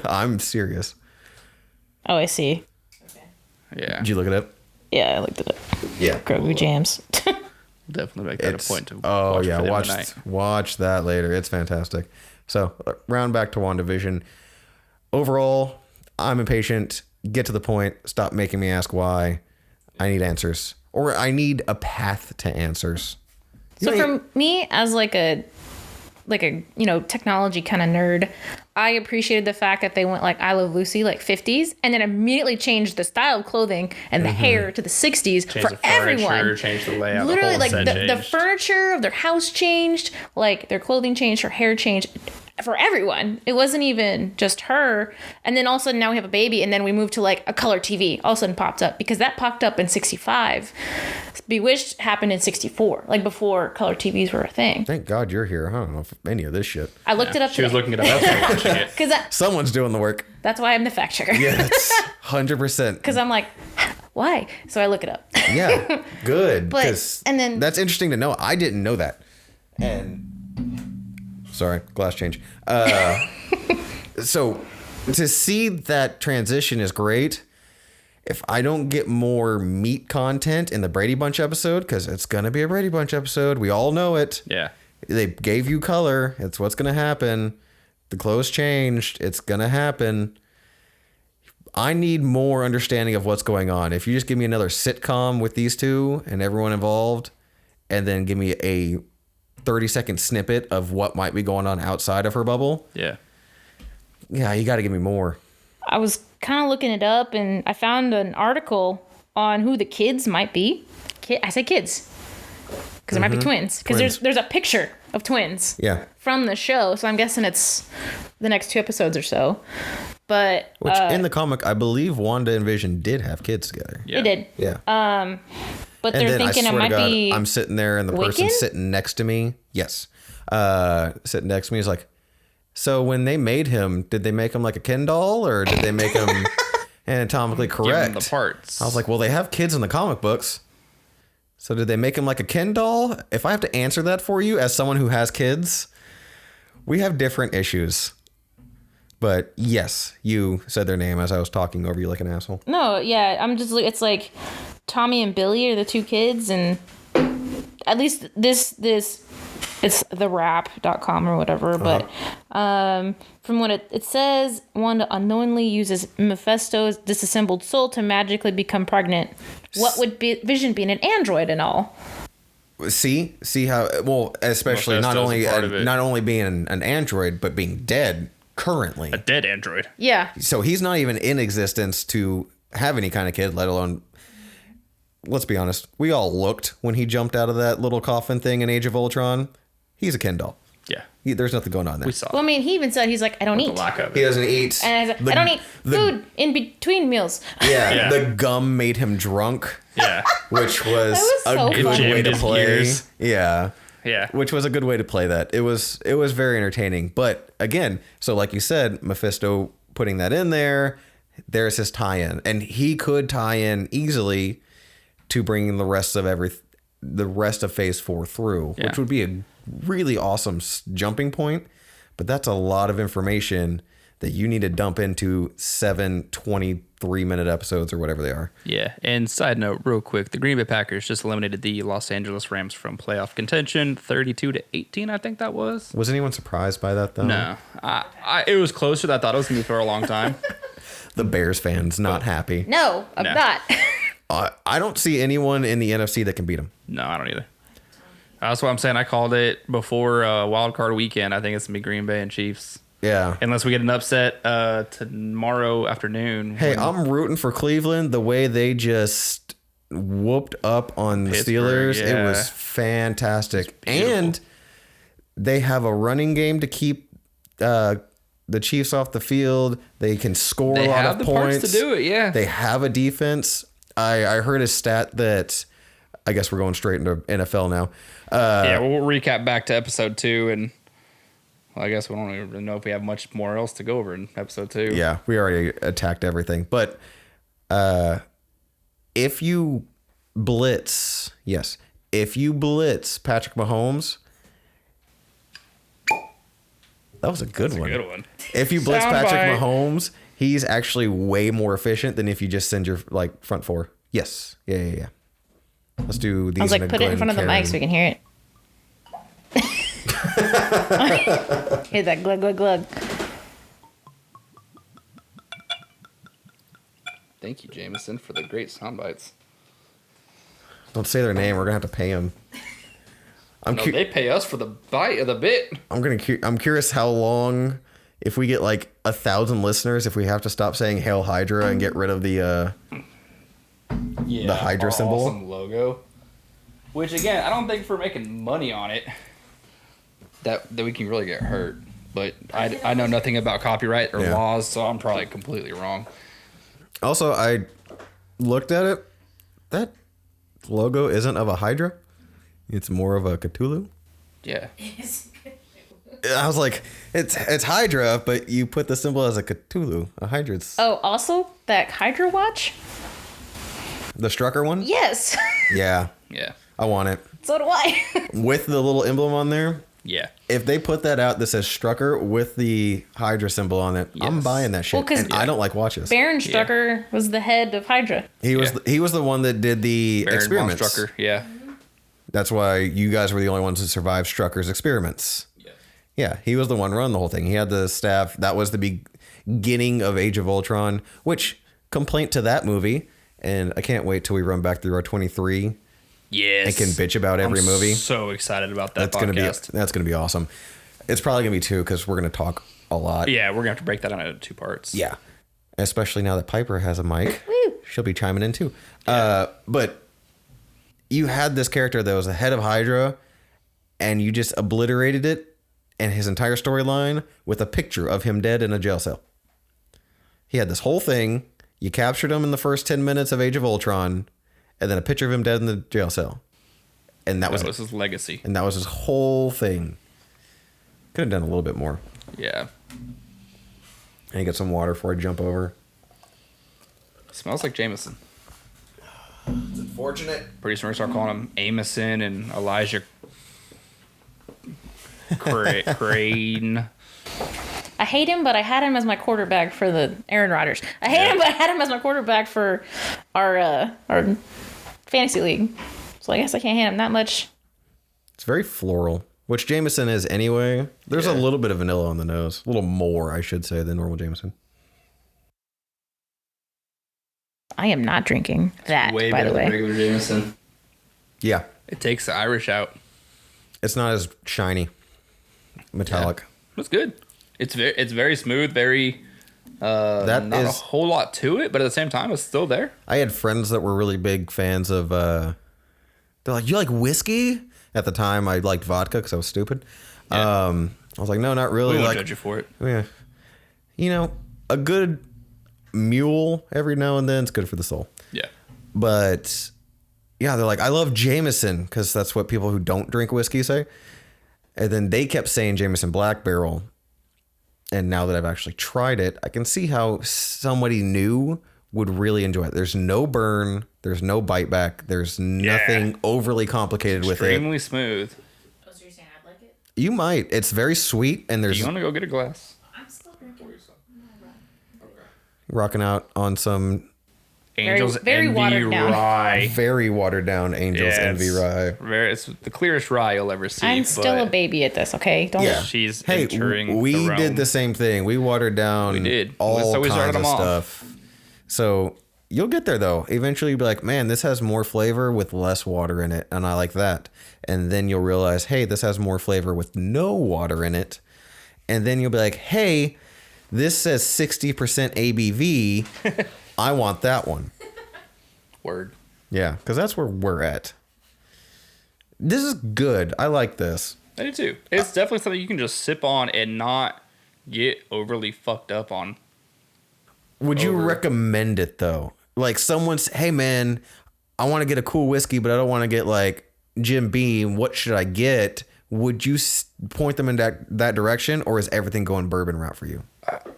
Speaker 1: I'm serious.
Speaker 4: Oh, I see.
Speaker 2: Yeah.
Speaker 1: Did you look it up?
Speaker 4: Yeah, I looked at it.
Speaker 1: Yeah.
Speaker 4: Grogu jams.
Speaker 2: Definitely make that a point to
Speaker 1: Oh,
Speaker 2: watch
Speaker 1: yeah.
Speaker 2: for the end of the night.
Speaker 1: Watch that later. It's fantastic. So, round back to WandaVision. Overall, I'm impatient. Get to the point. Stop making me ask why. I need answers. Or I need a path to answers.
Speaker 4: So for me, as like a technology kind of nerd, I appreciated the fact that they went like I Love Lucy, like 50s, and then immediately changed the style of clothing and the hair to the 60s for everyone.
Speaker 2: Changed the layout.
Speaker 4: Literally,
Speaker 2: the
Speaker 4: like
Speaker 2: whole set
Speaker 4: the
Speaker 2: changed.
Speaker 4: furniture of their house changed, like their clothing changed, her hair changed. For everyone. It wasn't even just her. And then all of a sudden now we have a baby, and then we move to like a color TV all of a sudden popped up, because that popped up in 65. Bewitched happened in 64, like before color TVs were a thing.
Speaker 1: Thank God you're here. I don't know any of this shit.
Speaker 4: I looked it up
Speaker 2: She was looking it up as we were watching it.
Speaker 4: because
Speaker 1: Someone's doing the work.
Speaker 4: that's why I'm the fact checker.
Speaker 1: Yeah, that's 100%.
Speaker 4: Because I'm like, why? So I look it up.
Speaker 1: Yeah, good.
Speaker 4: But-
Speaker 1: 'Cause
Speaker 4: and then-
Speaker 1: that's interesting to know. I didn't know that. And sorry, glass change. So to see that transition is great. If I don't get more meat content in the Brady Bunch episode, because it's gonna be a Brady Bunch episode, we all know it.
Speaker 2: Yeah.
Speaker 1: They gave you color. It's what's gonna happen. The clothes changed. It's gonna happen. I need more understanding of what's going on. If you just give me another sitcom with these two and everyone involved, and then give me a 30-second snippet of what might be going on outside of her bubble.
Speaker 2: Yeah.
Speaker 1: Yeah, you got to give me more.
Speaker 4: I was kind of looking it up, and I found an article on who the kids might be. I say kids because there might be twins. Because
Speaker 1: Twins.
Speaker 4: there's a picture of twins.
Speaker 1: Yeah.
Speaker 4: From the show, so I'm guessing it's the next 2 episodes or so. But
Speaker 1: Which in the comic, I believe Wanda and Vision did have kids together.
Speaker 2: Yeah.
Speaker 4: they did.
Speaker 1: Yeah.
Speaker 4: But
Speaker 1: And
Speaker 4: they're
Speaker 1: then
Speaker 4: thinking
Speaker 1: I
Speaker 4: it
Speaker 1: swear
Speaker 4: might
Speaker 1: to God,
Speaker 4: be.
Speaker 1: I'm sitting there and the person
Speaker 4: Wiccan?
Speaker 1: sitting next to me, yes, sitting next to me is like, so when they made him, did they make him like a Ken doll or did they make him anatomically
Speaker 2: Give them
Speaker 1: correct?
Speaker 2: the parts.
Speaker 1: I was like, well, they have kids in the comic books. So did they make him like a Ken doll? If I have to answer that for you as someone who has kids, we have different issues. But yes, you said their name as I was talking over you like an asshole.
Speaker 4: No, yeah, I'm just. It's like Tommy and Billy are the two kids, and at least this it's therap.com or whatever. But from what it says, Wanda unknowingly uses Mephisto's disassembled soul to magically become pregnant. What would Vision be an android and all?
Speaker 1: See how well, especially not only being an android, but being dead currently.
Speaker 2: A dead android.
Speaker 4: Yeah.
Speaker 1: So he's not even in existence to have any kind of kid, let alone. Let's be honest. We all looked when he jumped out of that little coffin thing in Age of Ultron. He's a Ken doll.
Speaker 2: Yeah.
Speaker 1: There's nothing going on there.
Speaker 2: We saw.
Speaker 4: Well, I mean, he even said he's like, I don't eat.
Speaker 2: The lack of
Speaker 1: He
Speaker 2: it.
Speaker 1: doesn't eat.
Speaker 4: And I don't eat food in between meals.
Speaker 1: Yeah, the gum made him drunk.
Speaker 2: Yeah.
Speaker 1: Which was,
Speaker 4: was
Speaker 1: a
Speaker 4: so
Speaker 1: good
Speaker 4: funny.
Speaker 1: way to
Speaker 2: It jammed his
Speaker 1: play.
Speaker 2: gears.
Speaker 1: Yeah.
Speaker 2: Yeah.
Speaker 1: Which was a good way to play that. It was very entertaining. But again, so like you said, Mephisto putting that in there, there's his tie-in. And he could tie in easily to bringing the rest of Phase 4 through, which would be a really awesome jumping point. But that's a lot of information that you need to dump into 7 23-minute episodes or whatever they are.
Speaker 2: Yeah. And side note, real quick, the Green Bay Packers just eliminated the Los Angeles Rams from playoff contention, 32-18, I think that was.
Speaker 1: Was anyone surprised by that, though?
Speaker 2: No. It was closer than I thought it was going to be for a long time.
Speaker 1: The Bears fans not happy.
Speaker 4: No, I'm
Speaker 2: No.
Speaker 4: not.
Speaker 1: I don't see anyone in the NFC that can beat them.
Speaker 2: No, I don't either. That's what I'm saying. I called it before Wild Card Weekend. I think it's going to be Green Bay and Chiefs.
Speaker 1: Yeah.
Speaker 2: Unless we get an upset tomorrow afternoon.
Speaker 1: Hey, I'm rooting for Cleveland. The way they just whooped up on the
Speaker 2: Pittsburgh,
Speaker 1: Steelers,
Speaker 2: yeah.
Speaker 1: it was fantastic.
Speaker 2: Beautiful.
Speaker 1: And they have a running game to keep the Chiefs off the field. They can score
Speaker 2: They
Speaker 1: a lot
Speaker 2: have
Speaker 1: of
Speaker 2: the
Speaker 1: points.
Speaker 2: parts to do it, yeah.
Speaker 1: They have a defense. I heard a stat that I guess we're going straight into NFL now.
Speaker 2: Yeah, we'll recap back to episode 2, and well, I guess we don't even know if we have much more else to go over in episode 2.
Speaker 1: Yeah, we already attacked everything. But if you blitz Patrick Mahomes, that was a good one.
Speaker 2: Good one.
Speaker 1: If you blitz
Speaker 2: Soundbite.
Speaker 1: Patrick Mahomes, he's actually way more efficient than if you just send your front four. Yes. Yeah. Let's do these.
Speaker 4: I was like,
Speaker 1: in a
Speaker 4: put it in
Speaker 1: Glen
Speaker 4: front of the
Speaker 1: Cairn.
Speaker 4: mic so we can hear it. Hear that glug, glug, glug.
Speaker 2: Thank you, Jameson, for the great sound bites.
Speaker 1: Don't say their name. We're gonna have to pay him.
Speaker 2: No, they pay us for the bite of the bit.
Speaker 1: I'm curious how long, if we get like 1,000 listeners, if we have to stop saying Hail Hydra and get rid of the Hydra
Speaker 2: our
Speaker 1: symbol.
Speaker 2: awesome logo. Which again, I don't think if we're making money on it that we can really get hurt. But I know nothing about copyright or laws, so I'm probably completely wrong.
Speaker 1: Also, I looked at it. That logo isn't of a Hydra. It's more of a Cthulhu.
Speaker 2: Yeah.
Speaker 1: I was like, it's Hydra, but you put the symbol as a Cthulhu. A Hydra's
Speaker 4: Oh, also that Hydra watch?
Speaker 1: the Strucker one.
Speaker 4: Yes.
Speaker 1: Yeah,
Speaker 2: Yeah.
Speaker 1: I want it
Speaker 4: So do I.
Speaker 1: with the little emblem on there.
Speaker 2: Yeah.
Speaker 1: If they put that out that says Strucker with the Hydra symbol on it, I'm
Speaker 2: Yes.
Speaker 1: buying that shit.
Speaker 4: Well, 'cause-
Speaker 1: and I don't like watches.
Speaker 4: Baron Strucker was the head of Hydra.
Speaker 1: He was the one that did the
Speaker 2: Baron von
Speaker 1: experiments.
Speaker 2: Strucker. Yeah.
Speaker 1: That's why you guys were the only ones who survived Strucker's experiments. Yeah, he was the one running the whole thing. He had the staff. That was the beginning of Age of Ultron, which complaint to that movie. And I can't wait till we run back through our 23
Speaker 2: Yes.
Speaker 1: and can bitch about every
Speaker 2: I'm
Speaker 1: movie.
Speaker 2: So excited about that
Speaker 1: That's
Speaker 2: podcast.
Speaker 1: gonna be awesome. It's probably gonna be 2 because we're gonna talk a lot.
Speaker 2: Yeah, we're gonna have to break that down into 2 parts.
Speaker 1: Yeah. Especially now that Piper has a mic.
Speaker 4: Woo.
Speaker 1: She'll be chiming in too. But you had this character that was the head of Hydra, and you just obliterated it and his entire storyline with a picture of him dead in a jail cell. He had this whole thing. You captured him in the first 10 minutes of Age of Ultron, and then a picture of him dead in the jail cell. And that was
Speaker 2: That was his legacy.
Speaker 1: And that was his whole thing. Could have done a little bit more.
Speaker 2: Yeah.
Speaker 1: And get some water before I jump over.
Speaker 2: Smells like Jameson.
Speaker 1: Unfortunate.
Speaker 2: Pretty soon we're gonna start calling him Ameson and Elijah Crane.
Speaker 4: I hate him, but I had him as my quarterback for the Aaron Rodgers. I hate him, but I had him as my quarterback for our fantasy league. So I guess I can't hate him that much.
Speaker 1: It's very floral, which Jameson is anyway. There's a little bit of vanilla on the nose. A little more, I should say, than normal Jameson.
Speaker 4: I am not drinking that,
Speaker 2: Way
Speaker 4: by
Speaker 2: better
Speaker 4: the
Speaker 2: than
Speaker 4: way.
Speaker 2: regular Jameson.
Speaker 1: Yeah.
Speaker 2: It takes the Irish out.
Speaker 1: It's not as shiny. Metallic.
Speaker 2: It's good. It's very smooth, very
Speaker 1: That
Speaker 2: not a
Speaker 1: is-
Speaker 2: whole lot to it, but at the same time it's still there.
Speaker 1: I had friends that were really big fans of, they're like, you like whiskey? At the time, I liked vodka because I was stupid.
Speaker 2: Yeah.
Speaker 1: I was like, no, not really.
Speaker 2: We won't
Speaker 1: Like,
Speaker 2: judge you for it.
Speaker 1: yeah. You know, a good mule every now and then is good for the soul.
Speaker 2: Yeah.
Speaker 1: But yeah, they're like, I love Jameson because that's what people who don't drink whiskey say. And then they kept saying Jameson Black Barrel. And now that I've actually tried it, I can see how somebody new would really enjoy it. There's no burn. There's no bite back. There's nothing overly complicated with it.
Speaker 2: Extremely smooth.
Speaker 3: Oh, so you're saying I'd like it?
Speaker 1: You might. It's very sweet, and there's
Speaker 2: You want to go get a glass?
Speaker 3: I'm still drinking.
Speaker 1: rocking out on some
Speaker 2: Angels
Speaker 4: very
Speaker 2: Envy
Speaker 4: watered down.
Speaker 2: Rye.
Speaker 1: very watered down Angels Envy Rye.
Speaker 2: It's the clearest rye you'll ever see.
Speaker 4: I'm still a
Speaker 2: but
Speaker 4: baby at this, okay? Don't.
Speaker 1: Yeah.
Speaker 2: She's
Speaker 1: Hey,
Speaker 2: entering
Speaker 1: we
Speaker 2: the realm.
Speaker 1: did the same thing. We watered down
Speaker 2: We did.
Speaker 1: all
Speaker 2: So we started
Speaker 1: kinds of
Speaker 2: them off.
Speaker 1: stuff. So you'll get there though. Eventually you'll be like, man, this has more flavor with less water in it. And I like that. And then you'll realize, hey, this has more flavor with no water in it. And then you'll be like, hey, this says 60% ABV. I want that one.
Speaker 2: Word.
Speaker 1: Yeah, because that's where we're at. This is good. I like this.
Speaker 2: I do too. It's definitely something you can just sip on and not get overly fucked up on.
Speaker 1: Would you
Speaker 2: Over.
Speaker 1: recommend it though? Like someone's, hey man, I want to get a cool whiskey, but I don't want to get like Jim Beam. What should I get? Would you point them in that direction, or is everything going bourbon route for you?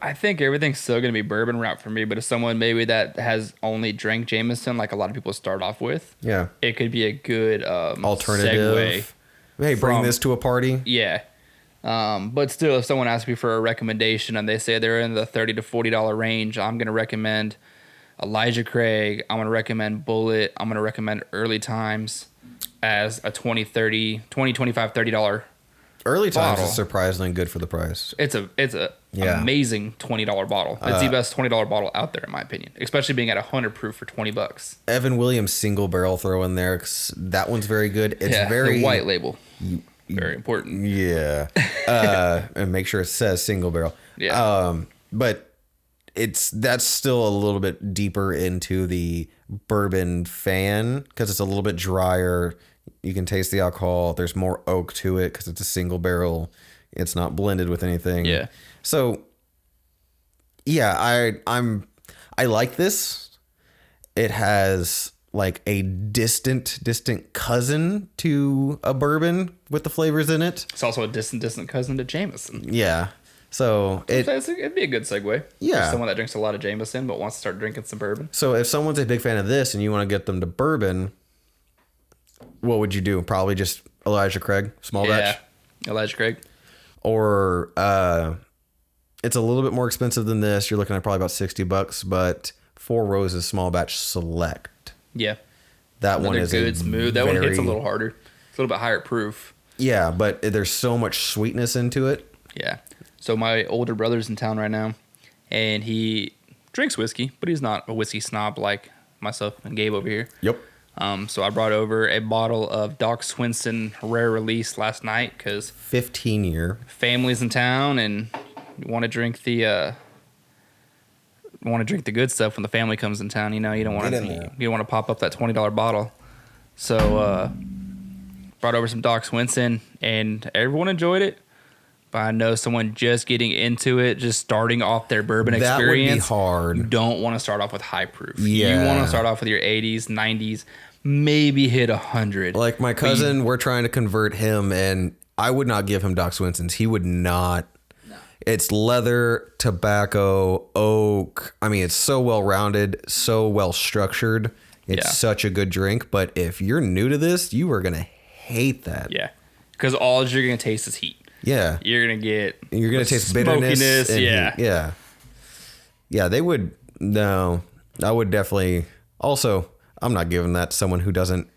Speaker 2: I think everything's still going to be bourbon route for me, but if someone maybe that has only drank Jameson, like a lot of people start off with,
Speaker 1: Yeah,
Speaker 2: it could be a good
Speaker 1: alternative.
Speaker 2: segue.
Speaker 1: Hey, bring
Speaker 2: from-
Speaker 1: this to a party.
Speaker 2: Yeah. But still, if someone asks me for a recommendation and they say they're in the $30 to $40 range, I'm going to recommend Elijah Craig. I'm going to recommend Bullet. I'm going to recommend Early Times as a $20, $25, $30.
Speaker 1: Early times
Speaker 2: Bottle.
Speaker 1: is surprisingly good for the price.
Speaker 2: It's a
Speaker 1: Yeah.
Speaker 2: amazing $20 bottle. It's the best $20 bottle out there in my opinion, especially being at 100 proof for $20.
Speaker 1: Evan Williams single barrel throw in there. 'Cause that one's very good. It's
Speaker 2: Yeah,
Speaker 1: very
Speaker 2: the white label. Very important.
Speaker 1: Yeah. And make sure it says single barrel.
Speaker 2: Yeah.
Speaker 1: But that's still a little bit deeper into the bourbon fan because it's a little bit drier. You can taste the alcohol. There's more oak to it because it's a single barrel. It's not blended with anything.
Speaker 2: Yeah.
Speaker 1: So yeah, I like this. It has like a distant cousin to a bourbon with the flavors in it.
Speaker 2: It's also a distant cousin to Jameson.
Speaker 1: Yeah. So
Speaker 2: It'd be a good segue.
Speaker 1: Yeah.
Speaker 2: For someone that drinks a lot of Jameson but wants to start drinking some bourbon.
Speaker 1: So if someone's a big fan of this and you want to get them to bourbon, what would you do? Probably just Elijah Craig, small batch?
Speaker 2: Elijah Craig.
Speaker 1: Or it's a little bit more expensive than this. You're looking at probably about $60, but Four Roses small batch select.
Speaker 2: Yeah.
Speaker 1: That one
Speaker 2: Another
Speaker 1: is
Speaker 2: good, smooth. That one hits a
Speaker 1: very-
Speaker 2: little harder. It's a little bit higher proof.
Speaker 1: Yeah, but there's so much sweetness into it.
Speaker 2: Yeah. So my older brother's in town right now, and he drinks whiskey, but he's not a whiskey snob like myself and Gabe over here.
Speaker 1: Yep.
Speaker 2: So I brought over a bottle of Doc Swinson rare release last night because
Speaker 1: 15-year.
Speaker 2: family's in town and you want to drink the good stuff when the family comes in town. You know, you don't want
Speaker 1: Get
Speaker 2: to
Speaker 1: in there.
Speaker 2: you don't want to pop up that $20 bottle. So brought over some Doc Swinson and everyone enjoyed it. But I know someone just getting into it, just starting off their bourbon
Speaker 1: That would be
Speaker 2: experience.
Speaker 1: hard.
Speaker 2: You don't want to start off with high proof.
Speaker 1: Yeah.
Speaker 2: You want to start off with your 80s, 90s, maybe hit 100.
Speaker 1: Like my cousin, we're trying to convert him, and I would not give him Doc Swinson's. He would not. No. It's leather, tobacco, oak. I mean, it's so well rounded, so well structured. It's such a good drink, but if you're new to this, you are going to hate that.
Speaker 2: Yeah. Because all you're going to taste is heat.
Speaker 1: Yeah.
Speaker 2: You're going to
Speaker 1: taste bitterness. And
Speaker 2: yeah.
Speaker 1: heat. Yeah. Yeah, they would. No, I would definitely. Also, I'm not giving that to someone who doesn't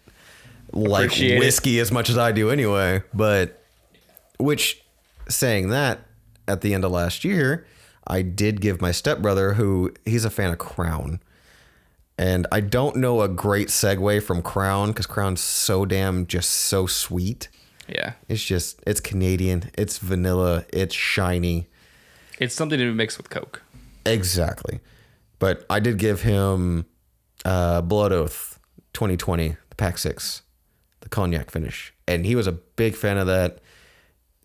Speaker 1: like
Speaker 2: Appreciate
Speaker 1: whiskey as much as I do anyway. But, saying that, at the end of last year, I did give my stepbrother, who he's a fan of Crown. And I don't know a great segue from Crown because Crown's so sweet.
Speaker 2: Yeah.
Speaker 1: It's Canadian. It's vanilla. It's shiny.
Speaker 2: It's something to mix with Coke.
Speaker 1: Exactly. But I did give him Blood Oath 2020, the Pack 6, the cognac finish. And he was a big fan of that.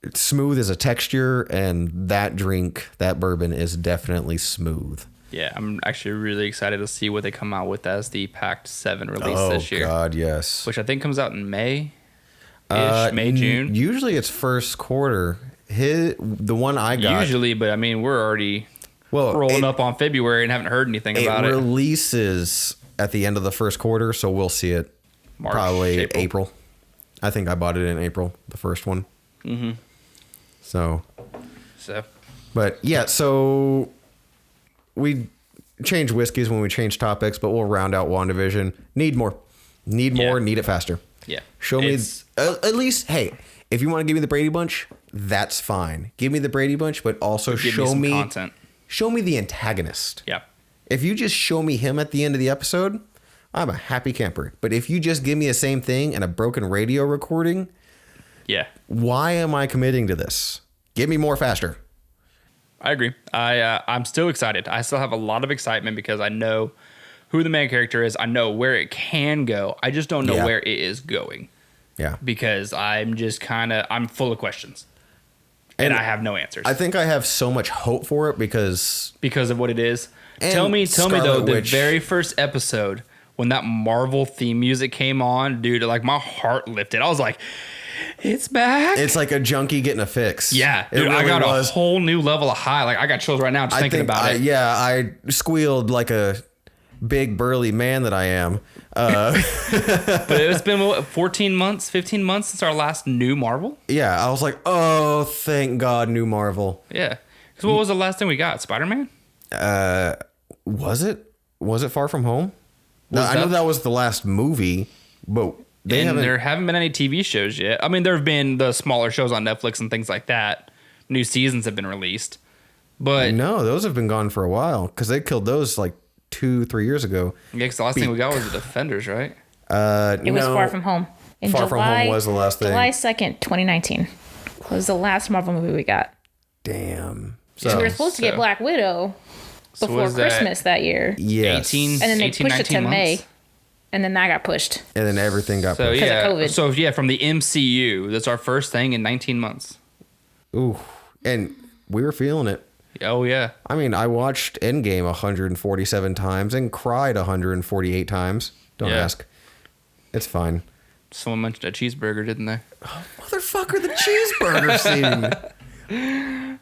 Speaker 1: It's smooth as a texture, and that drink, that bourbon, is definitely smooth.
Speaker 2: Yeah, I'm actually really excited to see what they come out with as the Pact 7 release this year.
Speaker 1: Oh, God, yes.
Speaker 2: Which I think comes out in May. May, June.
Speaker 1: Usually it's first quarter. The one I got.
Speaker 2: Usually, but I mean, we're already rolling up on February and haven't heard anything about it.
Speaker 1: It releases at the end of the first quarter, so we'll see it
Speaker 2: March,
Speaker 1: probably April. I think I bought it in April, the first one. Mm-hmm. So. But yeah, so we change whiskeys when we change topics, but we'll round out WandaVision. Need more. Need it faster.
Speaker 2: Yeah.
Speaker 1: Show me, at least, hey, if you want to give me the Brady Bunch, that's fine. Give me the Brady Bunch, but also show me
Speaker 2: content.
Speaker 1: Show me the antagonist.
Speaker 2: Yeah.
Speaker 1: If you just show me him at the end of the episode, I'm a happy camper. But if you just give me the same thing and a broken radio recording, why am I committing to this? Give me more faster.
Speaker 2: I agree. I'm still excited. I still have a lot of excitement because I know who the main character is. I know where it can go. I just don't know where it is going.
Speaker 1: Yeah.
Speaker 2: Because I'm just I'm full of questions. And I have no answers.
Speaker 1: I think I have so much hope for it because
Speaker 2: of what it is.
Speaker 1: And
Speaker 2: Tell me though, the
Speaker 1: Witch.
Speaker 2: very first episode when that Marvel theme music came on, dude, like my heart lifted. I was like, it's back.
Speaker 1: It's like a junkie getting a fix.
Speaker 2: Yeah,
Speaker 1: it
Speaker 2: dude,
Speaker 1: really
Speaker 2: I got
Speaker 1: was.
Speaker 2: a whole new level of high. Like I got chills right now just thinking about it.
Speaker 1: Yeah, I squealed like a big burly man that I am.
Speaker 2: But it's been what, 14 months, 15 months since our last new Marvel.
Speaker 1: Yeah, I was like, oh, thank God, new Marvel.
Speaker 2: Yeah. Because what was the last thing we got? Spider-Man?
Speaker 1: Was it Far From Home? No, I know that was the last movie, but
Speaker 2: there haven't been any TV shows yet. I mean, there have been the smaller shows on Netflix and things like that. New seasons have been released. But
Speaker 1: no, those have been gone for a while because they killed those like 2-3 years ago.
Speaker 2: Yeah, because the last thing we got was the Defenders, right?
Speaker 4: It was Far From Home.
Speaker 1: From Home was the last thing.
Speaker 4: July 2nd, 2019 was the last Marvel movie we got.
Speaker 1: Damn.
Speaker 4: So we were supposed to get Black Widow before Christmas that year.
Speaker 1: Yes.
Speaker 2: 18,
Speaker 4: and then they
Speaker 2: 18,
Speaker 4: pushed it to
Speaker 2: months.
Speaker 4: May. And then that got pushed.
Speaker 1: And then everything got pushed.
Speaker 2: Yeah.
Speaker 4: Because of COVID.
Speaker 2: So yeah, from the MCU, that's our first thing in 19 months.
Speaker 1: Ooh. And we were feeling it.
Speaker 2: Oh yeah.
Speaker 1: I mean, I watched Endgame 147 times and cried 148 times. Don't ask. It's fine.
Speaker 2: Someone mentioned a cheeseburger, didn't they?
Speaker 1: Oh, motherfucker, the cheeseburger scene.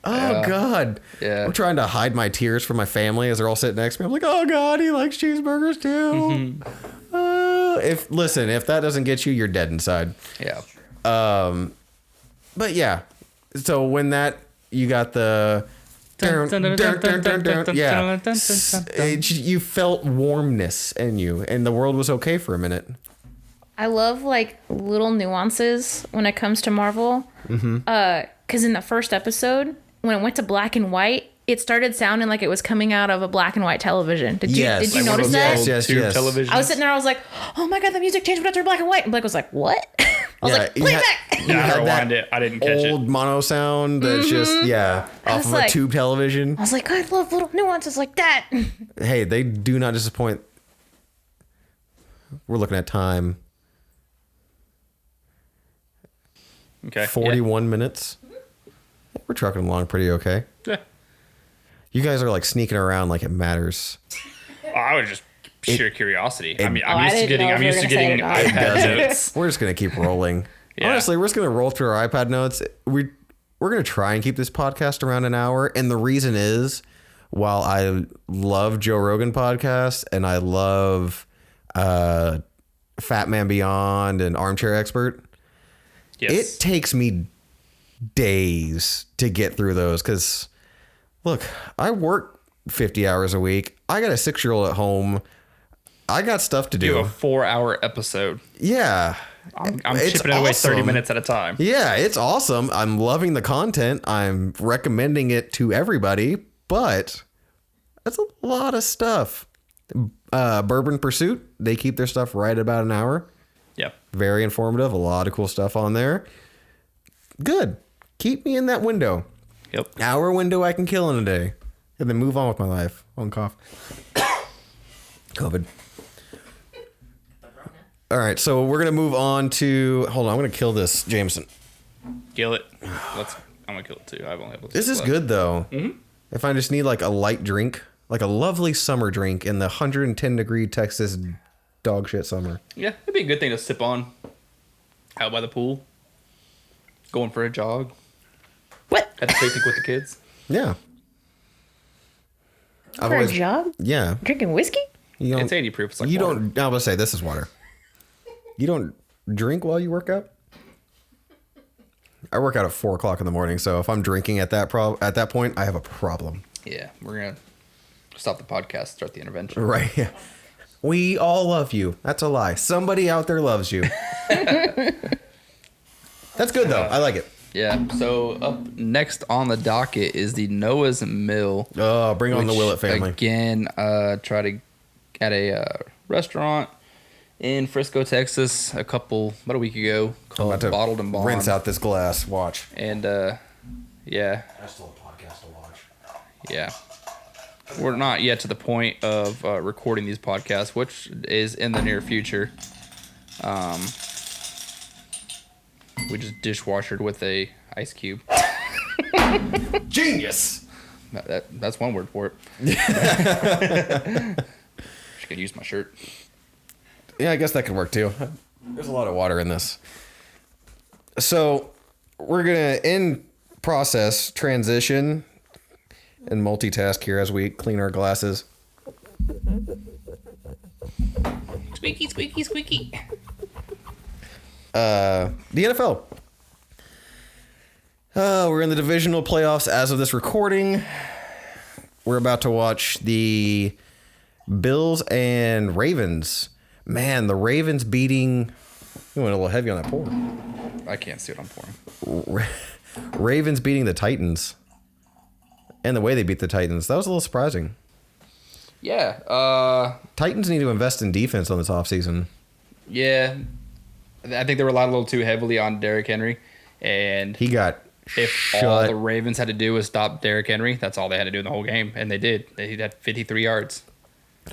Speaker 1: Oh, God.
Speaker 2: Yeah.
Speaker 1: I'm trying to hide my tears from my family as they're all sitting next to me. I'm like, oh, God, he likes cheeseburgers too. If that doesn't get you, you're dead inside.
Speaker 2: Yeah.
Speaker 1: But yeah. So when you got the... you felt warmness in you and the world was okay for a minute.
Speaker 4: I love like little nuances when it comes to Marvel. Because in the first episode, when it went to black and white, it started sounding like it was coming out of a black and white television. Did you notice that?
Speaker 1: Yes.
Speaker 2: Television.
Speaker 4: I was sitting there, I was like, oh my God, the music changed after black and white. And Blake was like, what? I was like, play it back.
Speaker 2: Yeah, I rewind it. I didn't catch it.
Speaker 1: Old mono sound that's just, off of a tube television.
Speaker 4: I was like, I love little nuances like that.
Speaker 1: Hey, they do not disappoint. We're looking at time.
Speaker 2: Okay.
Speaker 1: 41 minutes. We're trucking along pretty okay.
Speaker 2: Yeah.
Speaker 1: You guys are like sneaking around like it matters.
Speaker 2: I was just sheer curiosity. I mean,
Speaker 4: I
Speaker 2: I'm used to
Speaker 4: didn't know
Speaker 2: getting
Speaker 4: if you were gonna say it or not.
Speaker 2: iPad notes.
Speaker 1: We're just gonna keep rolling.
Speaker 2: Yeah.
Speaker 1: Honestly, we're just gonna roll through our iPad notes. We're gonna try and keep this podcast around an hour, and the reason is, while I love Joe Rogan podcast and I love Fat Man Beyond and Armchair Expert.
Speaker 2: Yes.
Speaker 1: It takes me days to get through those because, look, I work 50 hours a week. I got a 6-year-old at home. I got stuff to
Speaker 2: Do a
Speaker 1: do.
Speaker 2: 4-hour episode.
Speaker 1: Yeah.
Speaker 2: I'm
Speaker 1: It's
Speaker 2: chipping it away 30
Speaker 1: awesome.
Speaker 2: minutes at a time.
Speaker 1: Yeah, it's awesome. I'm loving the content. I'm recommending it to everybody, but that's a lot of stuff. Bourbon Pursuit, they keep their stuff right about an hour.
Speaker 2: Yeah.
Speaker 1: Very informative. A lot of cool stuff on there. Good. Keep me in that window.
Speaker 2: Yep.
Speaker 1: Hour window I can kill in a day. And then move on with my life. On cough. COVID. All right, so we're going to move on to... Hold on, I'm going to kill this Jameson.
Speaker 2: Kill it. I'm going to kill it too. I've only had
Speaker 1: This is good, though. Mm-hmm. If I just need like a light drink, like a lovely summer drink in the 110-degree Texas dog shit summer.
Speaker 2: Yeah, it'd be a good thing to sip on out by the pool. Going for a jog.
Speaker 4: What?
Speaker 2: At the picnic with the kids.
Speaker 1: Yeah.
Speaker 4: For a job?
Speaker 1: Yeah.
Speaker 4: Drinking whiskey?
Speaker 1: You don't,
Speaker 2: It's 80 proof. It's like
Speaker 1: you
Speaker 2: water.
Speaker 1: don't... I was going to say, this is water. You don't drink while you work out? I work out at 4 o'clock in the morning, so if I'm drinking at that point, I have a problem.
Speaker 2: Yeah, we're going to stop the podcast, start the intervention.
Speaker 1: Right. Yeah. We all love you. That's a lie. Somebody out there loves you. That's good, though. I like it.
Speaker 2: Yeah, so up next on the docket is the Noah's Mill.
Speaker 1: Oh, bring on the
Speaker 2: which,
Speaker 1: Willett family.
Speaker 2: Again, try to at a restaurant in Frisco, Texas, about a week ago,
Speaker 1: I'm
Speaker 2: called
Speaker 1: about to
Speaker 2: Bottled and Bond.
Speaker 1: rinse out this glass. Watch.
Speaker 2: And yeah,
Speaker 1: That's still a podcast to watch.
Speaker 2: yeah. We're not yet to the point of recording these podcasts, which is in the near future. We just dishwashered with a ice cube.
Speaker 1: Genius.
Speaker 2: That's one word for it. She could use my shirt.
Speaker 1: Yeah, I guess that could work too. There's a lot of water in this. So we're going to in process transition and multitask here as we clean our glasses.
Speaker 2: Squeaky, squeaky, squeaky.
Speaker 1: The NFL. We're in the divisional playoffs as of this recording. We're about to watch the Bills and Ravens. Man, the Ravens beating... You went a little heavy on that pour.
Speaker 2: I can't see what I'm pouring.
Speaker 1: Ravens beating the Titans. And the way they beat the Titans. That was a little surprising.
Speaker 2: Yeah.
Speaker 1: Titans need to invest in defense on this offseason.
Speaker 2: Yeah. I think they relied a little too heavily on Derrick Henry. And
Speaker 1: He got
Speaker 2: if all the Ravens had to do was stop Derrick Henry, that's all they had to do in the whole game. And they did. They had 53 yards.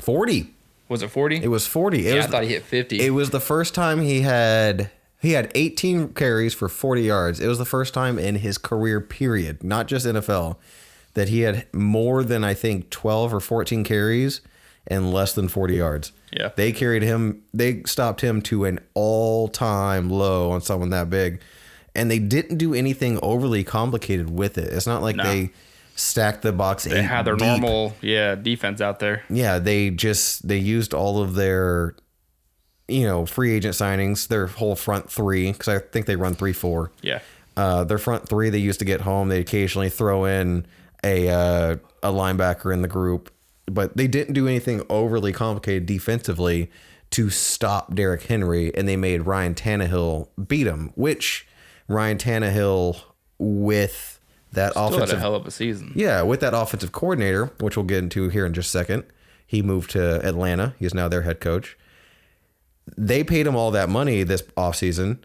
Speaker 1: 40.
Speaker 2: Was it 40?
Speaker 1: It was 40.
Speaker 2: I thought he hit 50.
Speaker 1: It was the first time he had 18 carries for 40 yards. It was the first time in his career, period, not just NFL, that he had more than, I think, 12 or 14 carries and less than 40 yards.
Speaker 2: Yeah.
Speaker 1: They stopped him to an all-time low on someone that big. And they didn't do anything overly complicated with it. It's not like they stacked the box.
Speaker 2: They had their
Speaker 1: deep.
Speaker 2: normal defense out there.
Speaker 1: Yeah, they used all of their, free agent signings, their whole front three, because I think they run 3-4.
Speaker 2: Yeah.
Speaker 1: Their front three they used to get home. They occasionally throw in a linebacker in the group, but they didn't do anything overly complicated defensively to stop Derrick Henry, and they made Ryan Tannehill beat him, which Ryan Tannehill with that
Speaker 2: Still
Speaker 1: offensive
Speaker 2: had a hell of a season.
Speaker 1: Yeah, with that offensive coordinator, which we'll get into here in just a second. He moved to Atlanta. He's now their head coach. They paid him all that money this offseason,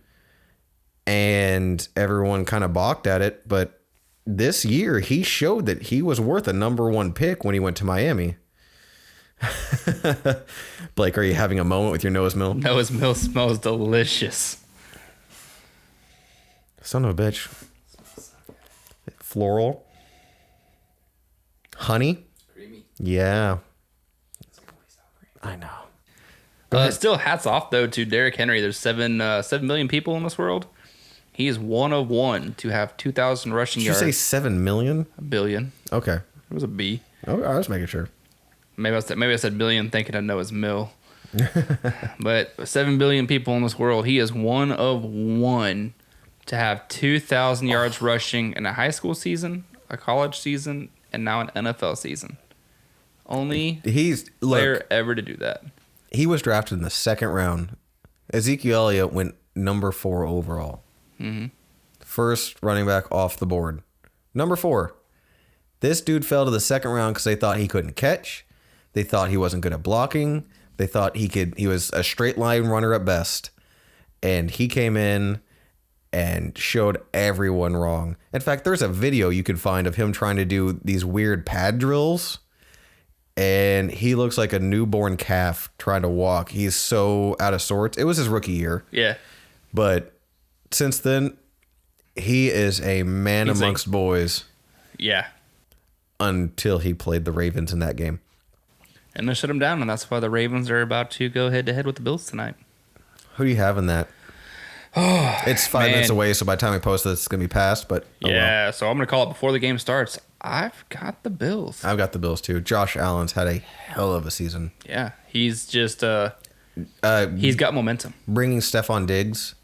Speaker 1: and everyone kind of balked at it. But this year, he showed that he was worth a number 1 pick when he went to Miami. Blake, are you having a moment with your Noah's Mill?
Speaker 2: Noah's Mill smells delicious.
Speaker 1: Son of a bitch. Floral. Honey.
Speaker 2: Creamy.
Speaker 1: Yeah. I know.
Speaker 2: Still, hats off though to Derrick Henry. There's 7 million people in this world. He is one of one to have 2,000 rushing
Speaker 1: Did you
Speaker 2: yards.
Speaker 1: say 7 million?
Speaker 2: A billion.
Speaker 1: Okay.
Speaker 2: It was a B.
Speaker 1: Oh, I was making sure.
Speaker 2: Maybe I said billion thinking of Noah's Mill. But 7 billion people in this world, he is one of one to have 2,000 yards rushing in a high school season, a college season, and now an NFL season. Only player ever to do that.
Speaker 1: He was drafted in the second round. Ezekiel Elliott went number 4 overall. Mm-hmm. First running back off the board. Number 4. This dude fell to the second round because they thought he couldn't catch. They thought he wasn't good at blocking. They thought he was a straight line runner at best. And he came in and showed everyone wrong. In fact, there's a video you can find of him trying to do these weird pad drills. And he looks like a newborn calf trying to walk. He's so out of sorts. It was his rookie year.
Speaker 2: Yeah.
Speaker 1: But since then, he is a man amongst boys.
Speaker 2: Yeah.
Speaker 1: Until he played the Ravens in that game.
Speaker 2: And they shut him down, and that's why the Ravens are about to go head-to-head with the Bills tonight.
Speaker 1: Who do you have in that? Oh, it's 5 minutes away, so by the time we post this, it's going to be past. But
Speaker 2: well. So I'm going to call it before the game starts. I've got the Bills.
Speaker 1: I've got the Bills, too. Josh Allen's had a hell of a season.
Speaker 2: Yeah, he's just... he's got momentum.
Speaker 1: Bringing Stephon Diggs.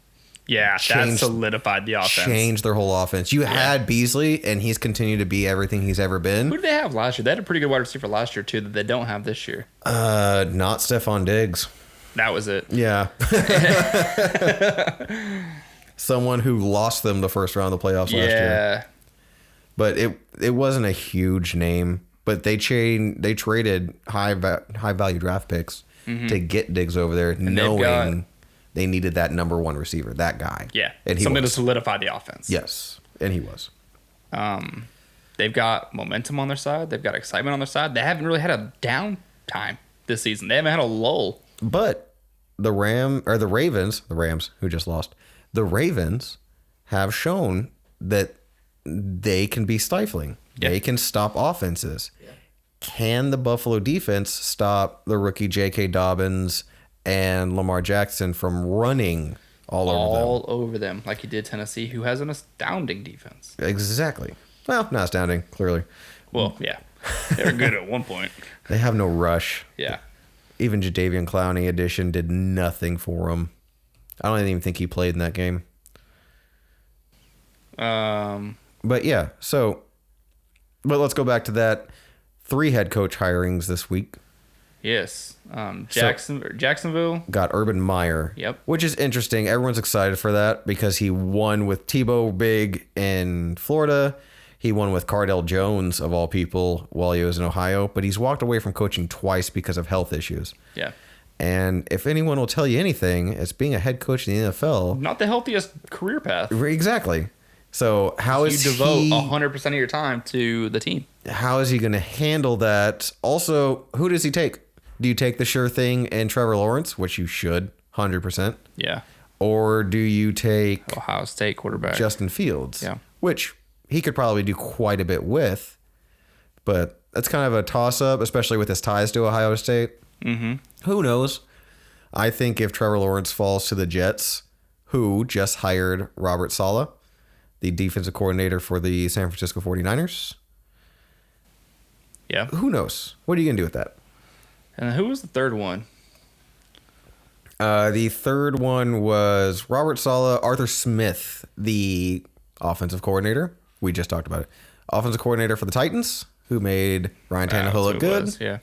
Speaker 2: Yeah, that solidified the offense.
Speaker 1: Changed their whole offense. You had Beasley, and he's continued to be everything he's ever been.
Speaker 2: Who did they have last year? They had a pretty good wide receiver last year, too, that they don't have this year.
Speaker 1: Not Stephon Diggs.
Speaker 2: That was it.
Speaker 1: Yeah. Someone who lost them the first round of the playoffs last year. Yeah. But it wasn't a huge name. But they traded high value draft picks to get Diggs over there, and knowing they needed that number 1 receiver, that guy.
Speaker 2: Yeah, and something to solidify the offense.
Speaker 1: Yes, and he was.
Speaker 2: They've got momentum on their side. They've got excitement on their side. They haven't really had a downtime this season. They haven't had a lull.
Speaker 1: But the Ravens, who just lost, the Ravens have shown that they can be stifling. Yeah. They can stop offenses. Yeah. Can the Buffalo defense stop the rookie J.K. Dobbins and Lamar Jackson from running all over them like he did Tennessee, who has an astounding defense? Exactly. Well, not astounding, clearly.
Speaker 2: Well, yeah. They were good at one point.
Speaker 1: They have no rush.
Speaker 2: Yeah.
Speaker 1: Even Jadeveon Clowney addition did nothing for him. I don't even think he played in that game. But yeah, but let's go back to that. 3 head coach hirings this week.
Speaker 2: Yes. Jacksonville
Speaker 1: got Urban Meyer.
Speaker 2: Yep.
Speaker 1: Which is interesting. Everyone's excited for that because he won with Tebow Big in Florida. He won with Cardell Jones, of all people, while he was in Ohio. But he's walked away from coaching twice because of health issues.
Speaker 2: Yeah.
Speaker 1: And if anyone will tell you anything, it's being a head coach in the NFL.
Speaker 2: Not the healthiest career path.
Speaker 1: Exactly. So how is
Speaker 2: you devote 100% of your time to the team?
Speaker 1: How is he going to handle that? Also, who does he take? Do you take the sure thing and Trevor Lawrence, which you should, 100%?
Speaker 2: Yeah.
Speaker 1: Or do you take
Speaker 2: Ohio State quarterback
Speaker 1: Justin Fields?
Speaker 2: Yeah.
Speaker 1: Which he could probably do quite a bit with, but that's kind of a toss-up, especially with his ties to Ohio State.
Speaker 2: Mm-hmm.
Speaker 1: Who knows? I think if Trevor Lawrence falls to the Jets, who just hired Robert Saleh, the defensive coordinator for the San Francisco 49ers.
Speaker 2: Yeah.
Speaker 1: Who knows? What are you going to do with that?
Speaker 2: And who was the third one?
Speaker 1: The third one was Robert Saleh, Arthur Smith, the offensive coordinator. We just talked about it. Offensive coordinator for the Titans, who made Ryan Tannehill look good.
Speaker 2: Yeah.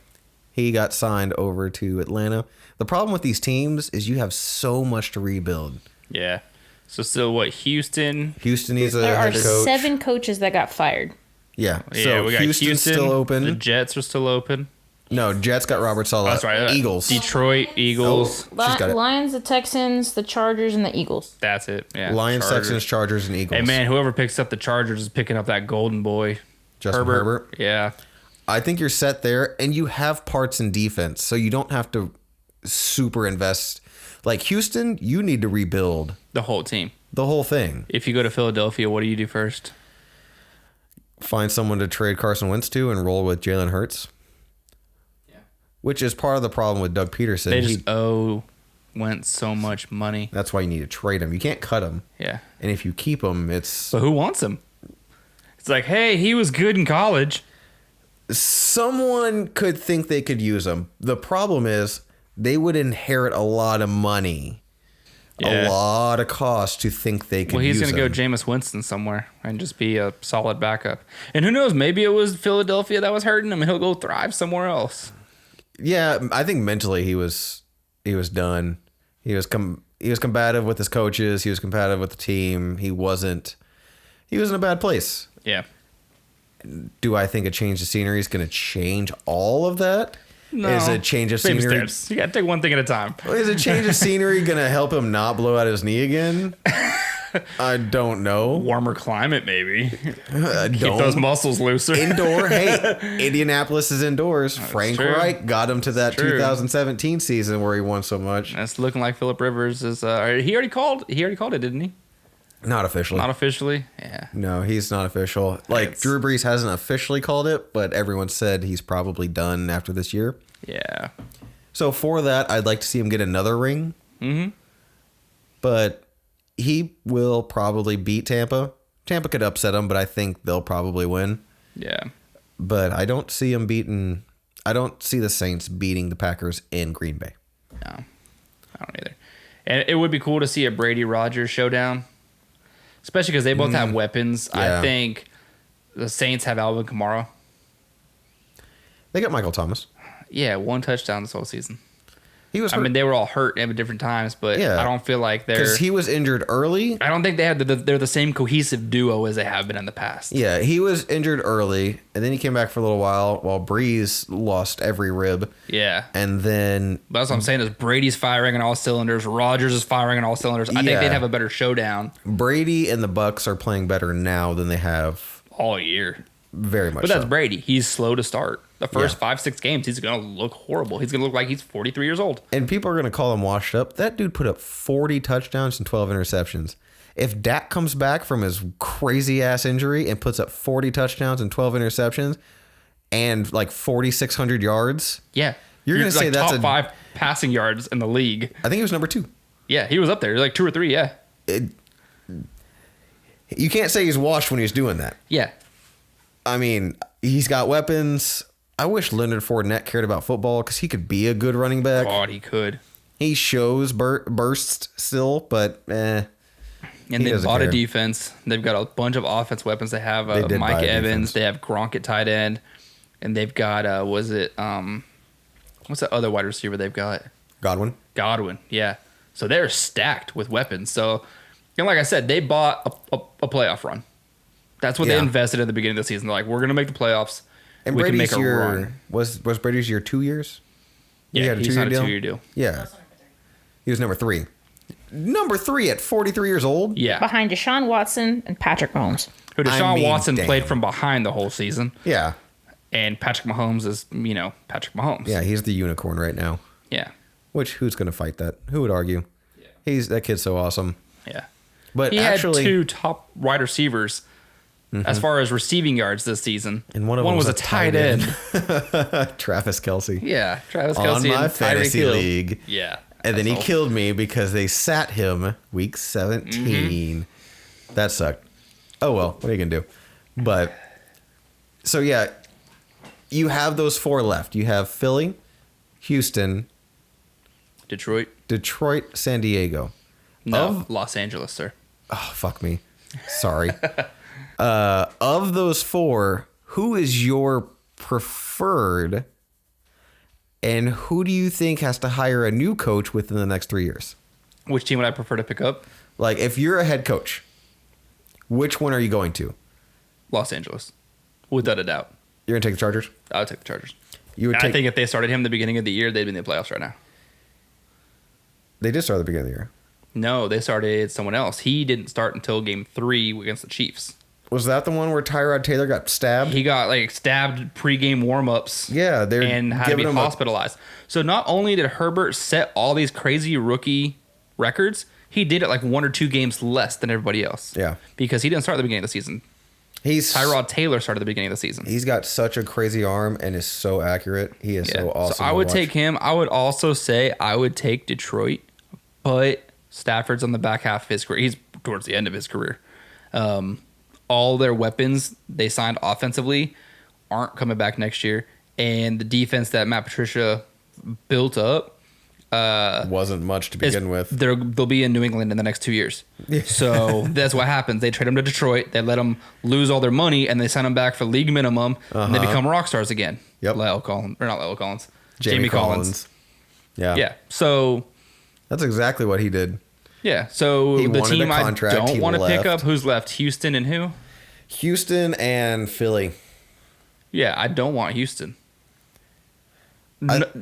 Speaker 1: He got signed over to Atlanta. The problem with these teams is you have so much to rebuild.
Speaker 2: Yeah. So still what, Houston?
Speaker 1: Houston needs a
Speaker 4: There are
Speaker 1: head coach.
Speaker 4: 7 coaches that got fired.
Speaker 1: Yeah.
Speaker 2: Yeah,
Speaker 1: So
Speaker 2: we got
Speaker 1: Houston's
Speaker 2: Houston,
Speaker 1: still open.
Speaker 2: The Jets are still open.
Speaker 1: No, Jets got Robert Saleh.
Speaker 2: That's right.
Speaker 1: Eagles.
Speaker 2: Detroit, Eagles.
Speaker 1: She's got it.
Speaker 4: Lions, the Texans, the Chargers, and the Eagles.
Speaker 2: That's it. Yeah.
Speaker 1: Lions,
Speaker 2: Chargers.
Speaker 1: Texans, Chargers, and Eagles.
Speaker 2: Hey, man, whoever picks up the Chargers is picking up that golden boy.
Speaker 1: Justin Herbert.
Speaker 2: Yeah.
Speaker 1: I think you're set there, and you have parts in defense, so you don't have to super invest. Like Houston, you need to rebuild
Speaker 2: The whole team.
Speaker 1: the whole thing.
Speaker 2: If you go to Philadelphia, what do you do first?
Speaker 1: Find someone to trade Carson Wentz to and roll with Jalen Hurts.
Speaker 2: Yeah.
Speaker 1: Which is part of the problem with Doug Peterson.
Speaker 2: They just owe Wentz so much money.
Speaker 1: That's why you need to trade him. You can't cut him.
Speaker 2: Yeah.
Speaker 1: And if you keep him, it's...
Speaker 2: But who wants him? It's like, hey, he was good in college.
Speaker 1: Someone could think they could use him. The problem is they would inherit a lot of money, a lot of cost to think they could.
Speaker 2: Well, he's
Speaker 1: going
Speaker 2: to go Jameis Winston somewhere and just be a solid backup. And who knows? Maybe it was Philadelphia that was hurting him, and he'll go thrive somewhere else.
Speaker 1: Yeah, I think mentally he was done. He was combative with his coaches. He was combative with the team. He wasn't in a bad place.
Speaker 2: Yeah.
Speaker 1: Do I think a change of scenery is going to change all of that?
Speaker 2: No.
Speaker 1: Is a change of
Speaker 2: Baby
Speaker 1: scenery?
Speaker 2: steps. You got to take one thing at a time.
Speaker 1: Is a change of scenery going to help him not blow out his knee again? I don't know.
Speaker 2: Warmer climate, maybe. Keep
Speaker 1: Don't.
Speaker 2: those muscles looser.
Speaker 1: Indoor. Hey, Indianapolis is indoors. Frank
Speaker 2: true.
Speaker 1: Reich got him to that
Speaker 2: true.
Speaker 1: 2017 season where he won so much.
Speaker 2: That's looking like Phillip Rivers is. He already called it, didn't he?
Speaker 1: Not officially.
Speaker 2: Not officially. Yeah.
Speaker 1: No, he's not official. Like,
Speaker 2: It's-
Speaker 1: Drew Brees hasn't officially called it, but everyone said he's probably done after this year.
Speaker 2: Yeah.
Speaker 1: So for that, I'd like to see him get another ring.
Speaker 2: Mm-hmm.
Speaker 1: But he will probably beat Tampa. Tampa could upset him, but I think they'll probably win.
Speaker 2: Yeah.
Speaker 1: But I don't see him beating. I don't see the Saints beating the Packers in Green Bay.
Speaker 2: No. I don't either. And it would be cool to see a Brady Rodgers showdown, especially because they both have weapons.
Speaker 1: Yeah.
Speaker 2: I think the Saints have Alvin Kamara.
Speaker 1: They got Michael Thomas.
Speaker 2: Yeah, 1 touchdown this whole season.
Speaker 1: He was
Speaker 2: I
Speaker 1: hurt
Speaker 2: mean, they were all hurt at different times, but
Speaker 1: Yeah.
Speaker 2: I don't feel like they're.
Speaker 1: because he was injured early.
Speaker 2: I don't think they had they're the same cohesive duo as they have been in the past.
Speaker 1: Yeah, he was injured early, and then he came back for a little while Breeze lost every rib.
Speaker 2: Yeah.
Speaker 1: And then
Speaker 2: But that's what I'm saying is Brady's firing on all cylinders. Rodgers is firing on all cylinders. I think
Speaker 1: Yeah.
Speaker 2: they'd have a better showdown
Speaker 1: Brady and the Bucks are playing better now than they have
Speaker 2: all year.
Speaker 1: very much.
Speaker 2: But that's
Speaker 1: so.
Speaker 2: Brady. He's slow to start. The first
Speaker 1: Yeah.
Speaker 2: 5-6 games, he's going to look horrible. He's going to look like he's 43 years old.
Speaker 1: And people are going to call him washed up. That dude put up 40 touchdowns and 12 interceptions. If Dak comes back from his crazy ass injury and puts up 40 touchdowns and 12 interceptions and like 4,600 yards,
Speaker 2: Yeah.
Speaker 1: You're gonna say that's
Speaker 2: top
Speaker 1: a-
Speaker 2: 5 passing yards in the league.
Speaker 1: I think he was number 2.
Speaker 2: Yeah, he was up there. Like 2 or 3, yeah.
Speaker 1: You can't say he's washed when he's doing that.
Speaker 2: Yeah.
Speaker 1: I mean, he's got weapons. I wish Leonard Fournette cared about football because he could be a good running back.
Speaker 2: God, he could.
Speaker 1: He shows bursts still, but
Speaker 2: And
Speaker 1: He
Speaker 2: they
Speaker 1: doesn't
Speaker 2: bought a
Speaker 1: care.
Speaker 2: defense. They've got a bunch of offense weapons. They have
Speaker 1: They did buy
Speaker 2: Mike
Speaker 1: a
Speaker 2: Evans.
Speaker 1: defense.
Speaker 2: They have Gronk at tight end. And they've got, what's that other wide receiver they've got?
Speaker 1: Godwin.
Speaker 2: Godwin, yeah. So they're stacked with weapons. So, and like I said, they bought a playoff run. That's what they
Speaker 1: Yeah.
Speaker 2: invested at the beginning of the season. They're like, we're going to make the playoffs.
Speaker 1: And
Speaker 2: we can
Speaker 1: Brady's
Speaker 2: make a
Speaker 1: year
Speaker 2: run.
Speaker 1: was Brady's year 2 years? He
Speaker 2: Yeah,
Speaker 1: had a
Speaker 2: he's
Speaker 1: 2-year
Speaker 2: not a
Speaker 1: deal?
Speaker 2: 2-year deal.
Speaker 1: Yeah, he was number 3. Number 3 at 43 years old.
Speaker 2: Yeah.
Speaker 4: Behind Deshaun Watson and Patrick Mahomes.
Speaker 2: Who Deshaun
Speaker 1: I mean,
Speaker 2: Watson
Speaker 1: damn.
Speaker 2: played from behind the whole season.
Speaker 1: Yeah,
Speaker 2: And Patrick Mahomes is, Patrick Mahomes.
Speaker 1: yeah, he's the unicorn right now.
Speaker 2: Yeah.
Speaker 1: Which who's going to fight that? Who would argue? Yeah. That kid's so awesome.
Speaker 2: Yeah.
Speaker 1: But
Speaker 2: He
Speaker 1: actually,
Speaker 2: had 2 top wide receivers as far as receiving yards this season.
Speaker 1: and one of them
Speaker 2: was a tight end.
Speaker 1: Travis Kelce.
Speaker 2: Yeah. Travis
Speaker 1: On
Speaker 2: Kelce
Speaker 1: my
Speaker 2: and Tyreek
Speaker 1: fantasy
Speaker 2: Hill.
Speaker 1: league.
Speaker 2: Yeah.
Speaker 1: And then he
Speaker 2: That's all.
Speaker 1: killed me because they sat him week 17. That sucked. Oh, well, what are you going to do? But, so yeah, you have those 4 left. You have Philly, Houston,
Speaker 2: Detroit.
Speaker 1: Detroit, San Diego.
Speaker 2: No, Los Angeles, sir.
Speaker 1: Oh, fuck me. Sorry. Of those 4, who is your preferred, and who do you think has to hire a new coach within the next 3 years?
Speaker 2: Which team would I prefer to pick up?
Speaker 1: Like, if you're a head coach, which one are you going to?
Speaker 2: Los Angeles. Without a doubt.
Speaker 1: You're going to take the Chargers?
Speaker 2: I would take the Chargers.
Speaker 1: You would
Speaker 2: I
Speaker 1: take.
Speaker 2: think if they started him at the beginning of the year, they'd be in the playoffs right now.
Speaker 1: They did start at the beginning of the year.
Speaker 2: No, they started someone else. He didn't start until game 3 against the Chiefs.
Speaker 1: Was that the one where Tyrod Taylor got stabbed?
Speaker 2: He got stabbed pregame warm-ups.
Speaker 1: Yeah, they're
Speaker 2: and had to be
Speaker 1: giving him
Speaker 2: hospitalized. So not only did Herbert set all these crazy rookie records, he did it 1 or 2 games less than everybody else.
Speaker 1: Yeah.
Speaker 2: Because he didn't start at the beginning of the season.
Speaker 1: He's
Speaker 2: Tyrod Taylor started at the beginning of the season.
Speaker 1: He's got such a crazy arm and is so accurate. He is so awesome.
Speaker 2: So I
Speaker 1: to
Speaker 2: would
Speaker 1: watch.
Speaker 2: take him. I would also say I would take Detroit, but Stafford's on the back half of his career. He's towards the end of his career. All their weapons they signed offensively aren't coming back next year, and the defense that Matt Patricia built up
Speaker 1: wasn't much to begin with.
Speaker 2: They'll be in New England in the next 2 years. So that's what happens. They trade them to Detroit. They let them lose all their money, and they sign them back for league minimum, and they become rock stars again.
Speaker 1: Yep.
Speaker 2: Lyle Collins, or not Lyle Collins.
Speaker 1: Jamie Collins. Yeah.
Speaker 2: Yeah. So
Speaker 1: that's exactly what he did.
Speaker 2: yeah. So
Speaker 1: He
Speaker 2: the
Speaker 1: wanted
Speaker 2: team
Speaker 1: a
Speaker 2: I
Speaker 1: contract,
Speaker 2: don't
Speaker 1: he
Speaker 2: want to pick
Speaker 1: left.
Speaker 2: up, who's left? Houston and who?
Speaker 1: Houston and Philly.
Speaker 2: Yeah, I don't want Houston.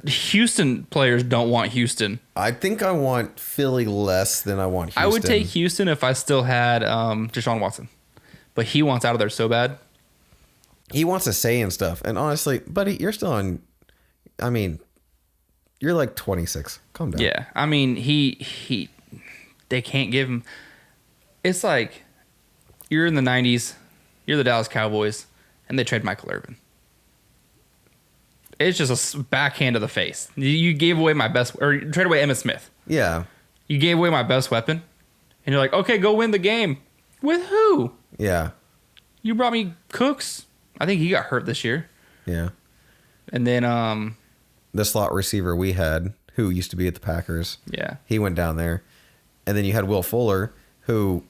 Speaker 2: Houston players don't want Houston.
Speaker 1: I think I want Philly less than I want Houston.
Speaker 2: I would take Houston if I still had Deshaun Watson. But he wants out of there so bad.
Speaker 1: He wants to say and stuff. And honestly, buddy, you're still on. I mean, you're like 26. Calm down.
Speaker 2: Yeah. I mean, they can't give him. It's like you're in the 90s, you're the Dallas Cowboys, and they trade Michael Irvin. It's just a backhand to the face. You gave away my best, or you traded away Emmitt Smith.
Speaker 1: Yeah.
Speaker 2: You gave away my best weapon, and you're like, okay, go win the game. With who?
Speaker 1: Yeah.
Speaker 2: You brought me Cooks. I think he got hurt this year.
Speaker 1: Yeah.
Speaker 2: And then,
Speaker 1: The slot receiver we had, who used to be at the Packers,
Speaker 2: yeah.
Speaker 1: he went down there. And then you had Will Fuller, who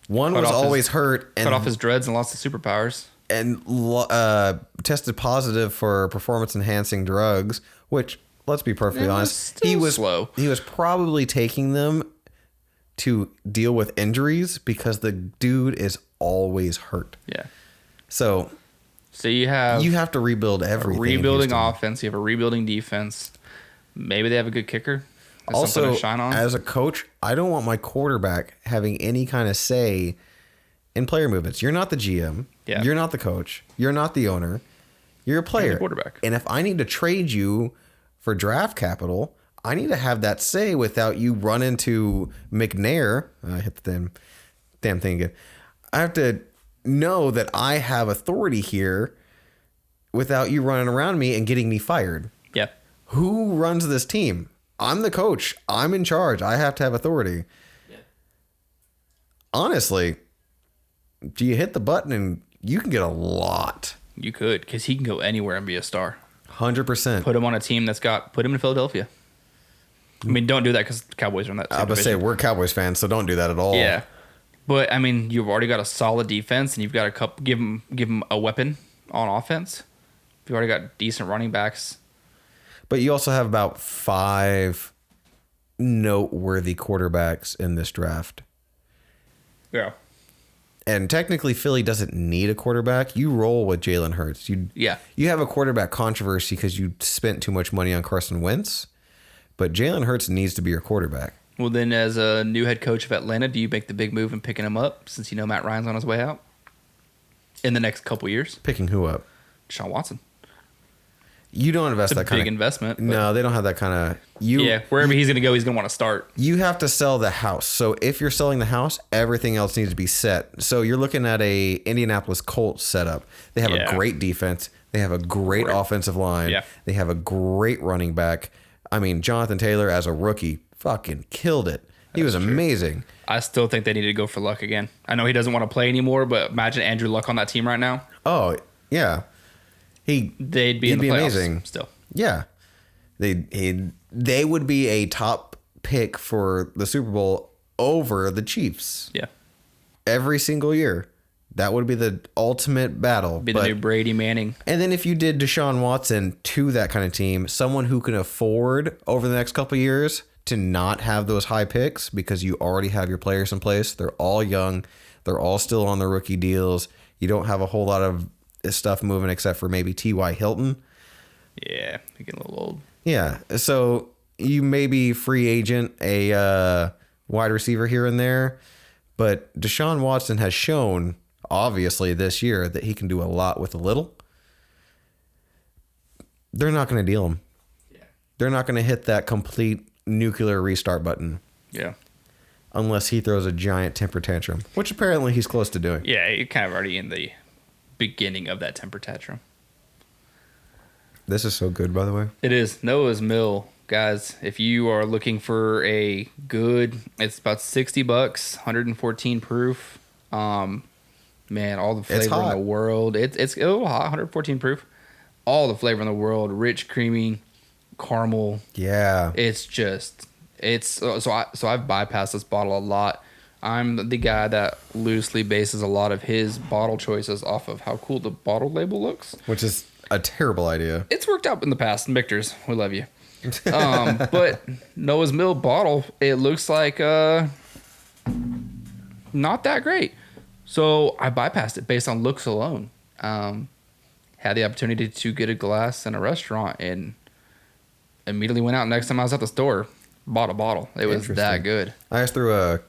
Speaker 1: one
Speaker 2: Cut
Speaker 1: was
Speaker 2: off
Speaker 1: always
Speaker 2: his-
Speaker 1: hurt and
Speaker 2: Cut off his dreads and lost his superpowers.
Speaker 1: tested positive for performance enhancing drugs, which, let's be perfectly
Speaker 2: Yeah,
Speaker 1: honest,
Speaker 2: still
Speaker 1: he was
Speaker 2: slow.
Speaker 1: He was probably taking them to deal with injuries because the dude is always hurt.
Speaker 2: Yeah.
Speaker 1: So
Speaker 2: you have
Speaker 1: to rebuild
Speaker 2: a
Speaker 1: everything. in
Speaker 2: rebuilding
Speaker 1: Houston.
Speaker 2: offense. You have a rebuilding defense. Maybe they have a good kicker. That's something
Speaker 1: Also,
Speaker 2: to shine on.
Speaker 1: as a coach, I don't want my quarterback having any kind of say in player movements. You're not the GM.
Speaker 2: Yeah.
Speaker 1: You're not the coach. You're not the owner. You're a player.
Speaker 2: quarterback.
Speaker 1: And if I need to trade you for draft capital, I need to have that say without you run into McNair. I hit the damn thing again. I have to know that I have authority here without you running around me and getting me fired.
Speaker 2: yeah.
Speaker 1: Who runs this team? I'm the coach. I'm in charge. I have to have authority.
Speaker 2: Yeah.
Speaker 1: Honestly, do you hit the button and you can get a lot?
Speaker 2: You could, because he can go anywhere and be a star.
Speaker 1: 100%.
Speaker 2: Put him on a team put him in Philadelphia. I mean, don't do that because Cowboys are in that
Speaker 1: I
Speaker 2: same
Speaker 1: was about to say,
Speaker 2: division.
Speaker 1: we're Cowboys fans, so don't do that at all.
Speaker 2: Yeah. But, I mean, you've already got a solid defense, and you've got give him a weapon on offense. You've already got decent running backs.
Speaker 1: But you also have about 5 noteworthy quarterbacks in this draft.
Speaker 2: Yeah.
Speaker 1: And technically, Philly doesn't need a quarterback. You roll with Jalen Hurts. You have a quarterback controversy because you spent too much money on Carson Wentz. But Jalen Hurts needs to be your quarterback.
Speaker 2: Well, then, as a new head coach of Atlanta, do you make the big move in picking him up since you know Matt Ryan's on his way out in the next couple years?
Speaker 1: Picking who up?
Speaker 2: Deshaun Watson.
Speaker 1: You don't invest
Speaker 2: It's a
Speaker 1: that kind
Speaker 2: big
Speaker 1: of
Speaker 2: investment. but-
Speaker 1: No, they don't have that kind of.
Speaker 2: Yeah, wherever he's going to go, he's going to want to start.
Speaker 1: You have to sell the house. So if you're selling the house, everything else needs to be set. So you're looking at a Indianapolis Colts setup. They have a great defense. They have a great offensive line.
Speaker 2: Yeah.
Speaker 1: They have a great running back. I mean, Jonathan Taylor as a rookie fucking killed it. He was amazing.
Speaker 2: I still think they need to go for Luck again. I know he doesn't want to play anymore, but imagine Andrew Luck on that team right now.
Speaker 1: Oh, yeah.
Speaker 2: They'd be in the playoffs
Speaker 1: amazing.
Speaker 2: still.
Speaker 1: Yeah. They would be a top pick for the Super Bowl over the Chiefs
Speaker 2: Yeah.
Speaker 1: every single year. That would be the ultimate battle.
Speaker 2: Be the new Brady Manning.
Speaker 1: And then if you did Deshaun Watson to that kind of team, someone who can afford over the next couple of years to not have those high picks because you already have your players in place. They're all young. They're all still on the rookie deals. You don't have a whole lot of stuff moving except for maybe T.Y. Hilton.
Speaker 2: Yeah, they're getting a little old.
Speaker 1: Yeah. So you may be free agent, a wide receiver here and there. But Deshaun Watson has shown, obviously, this year that he can do a lot with a little. They're not going to deal him.
Speaker 2: Yeah.
Speaker 1: They're not going to hit that complete nuclear restart button
Speaker 2: Yeah.
Speaker 1: unless he throws a giant temper tantrum, which apparently he's close to doing.
Speaker 2: Yeah, you're kind of already in the beginning of that temper tantrum.
Speaker 1: This is so good, by the way.
Speaker 2: It is. Noah's Mill. Guys, if you are looking for a good, it's about $60, 114 proof. Man, all the flavor in
Speaker 1: hot.
Speaker 2: the world. It's a little hot, 114 proof. All the flavor in the world, rich, creamy, caramel.
Speaker 1: Yeah.
Speaker 2: It's so I've bypassed this bottle a lot. I'm the guy that loosely bases a lot of his bottle choices off of how cool the bottle label looks.
Speaker 1: Which is a terrible idea.
Speaker 2: It's worked out in the past. Victor's, we love you. But Noah's Mill bottle, it looks like not that great. So I bypassed it based on looks alone. Had the opportunity to get a glass in a restaurant and immediately went out next time I was at the store, bought a bottle. It was that good.
Speaker 1: I just threw a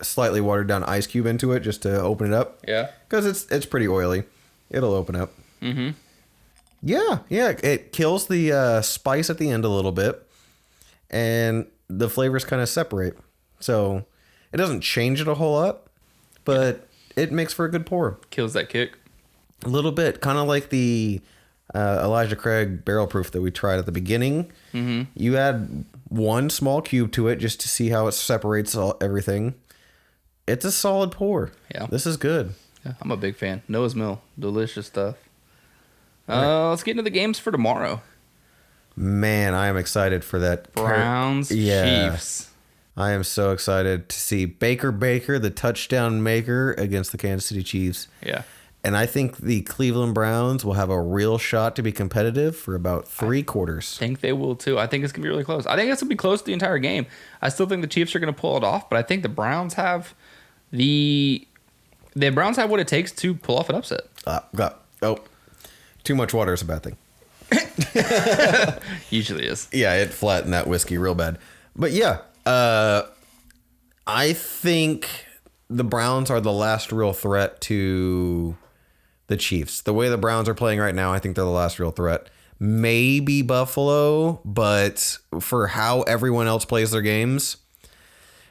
Speaker 1: slightly watered down ice cube into it just to open it up.
Speaker 2: Yeah.
Speaker 1: Because it's pretty oily. It'll open up.
Speaker 2: Mm-hmm.
Speaker 1: Yeah. It kills the spice at the end a little bit. And the flavors kind of separate. So it doesn't change it a whole lot. But it makes for a good pour.
Speaker 2: Kills that kick.
Speaker 1: A little bit. Kind of like the Elijah Craig barrel proof that we tried at the beginning.
Speaker 2: Mm-hmm.
Speaker 1: You add one small cube to it just to see how it separates everything. It's a solid pour.
Speaker 2: Yeah.
Speaker 1: This is good.
Speaker 2: Yeah, I'm a big fan. Noah's Mill. Delicious stuff. Let's get into the games for tomorrow.
Speaker 1: Man, I am excited for that.
Speaker 2: Browns, Chiefs.
Speaker 1: I am so excited to see Baker, the touchdown maker, against the Kansas City Chiefs.
Speaker 2: Yeah.
Speaker 1: And I think the Cleveland Browns will have a real shot to be competitive for about 3 quarters.
Speaker 2: I think they will too. I think it's going to be really close. I think it's going to be close the entire game. I still think the Chiefs are going to pull it off, but I think the Browns have the Browns have what it takes to pull off an upset.
Speaker 1: Too much water is a bad thing.
Speaker 2: Usually is.
Speaker 1: Yeah, it flattened that whiskey real bad. But yeah, I think the Browns are the last real threat to the Chiefs. The way the Browns are playing right now, I think they're the last real threat. Maybe Buffalo, but for how everyone else plays their games,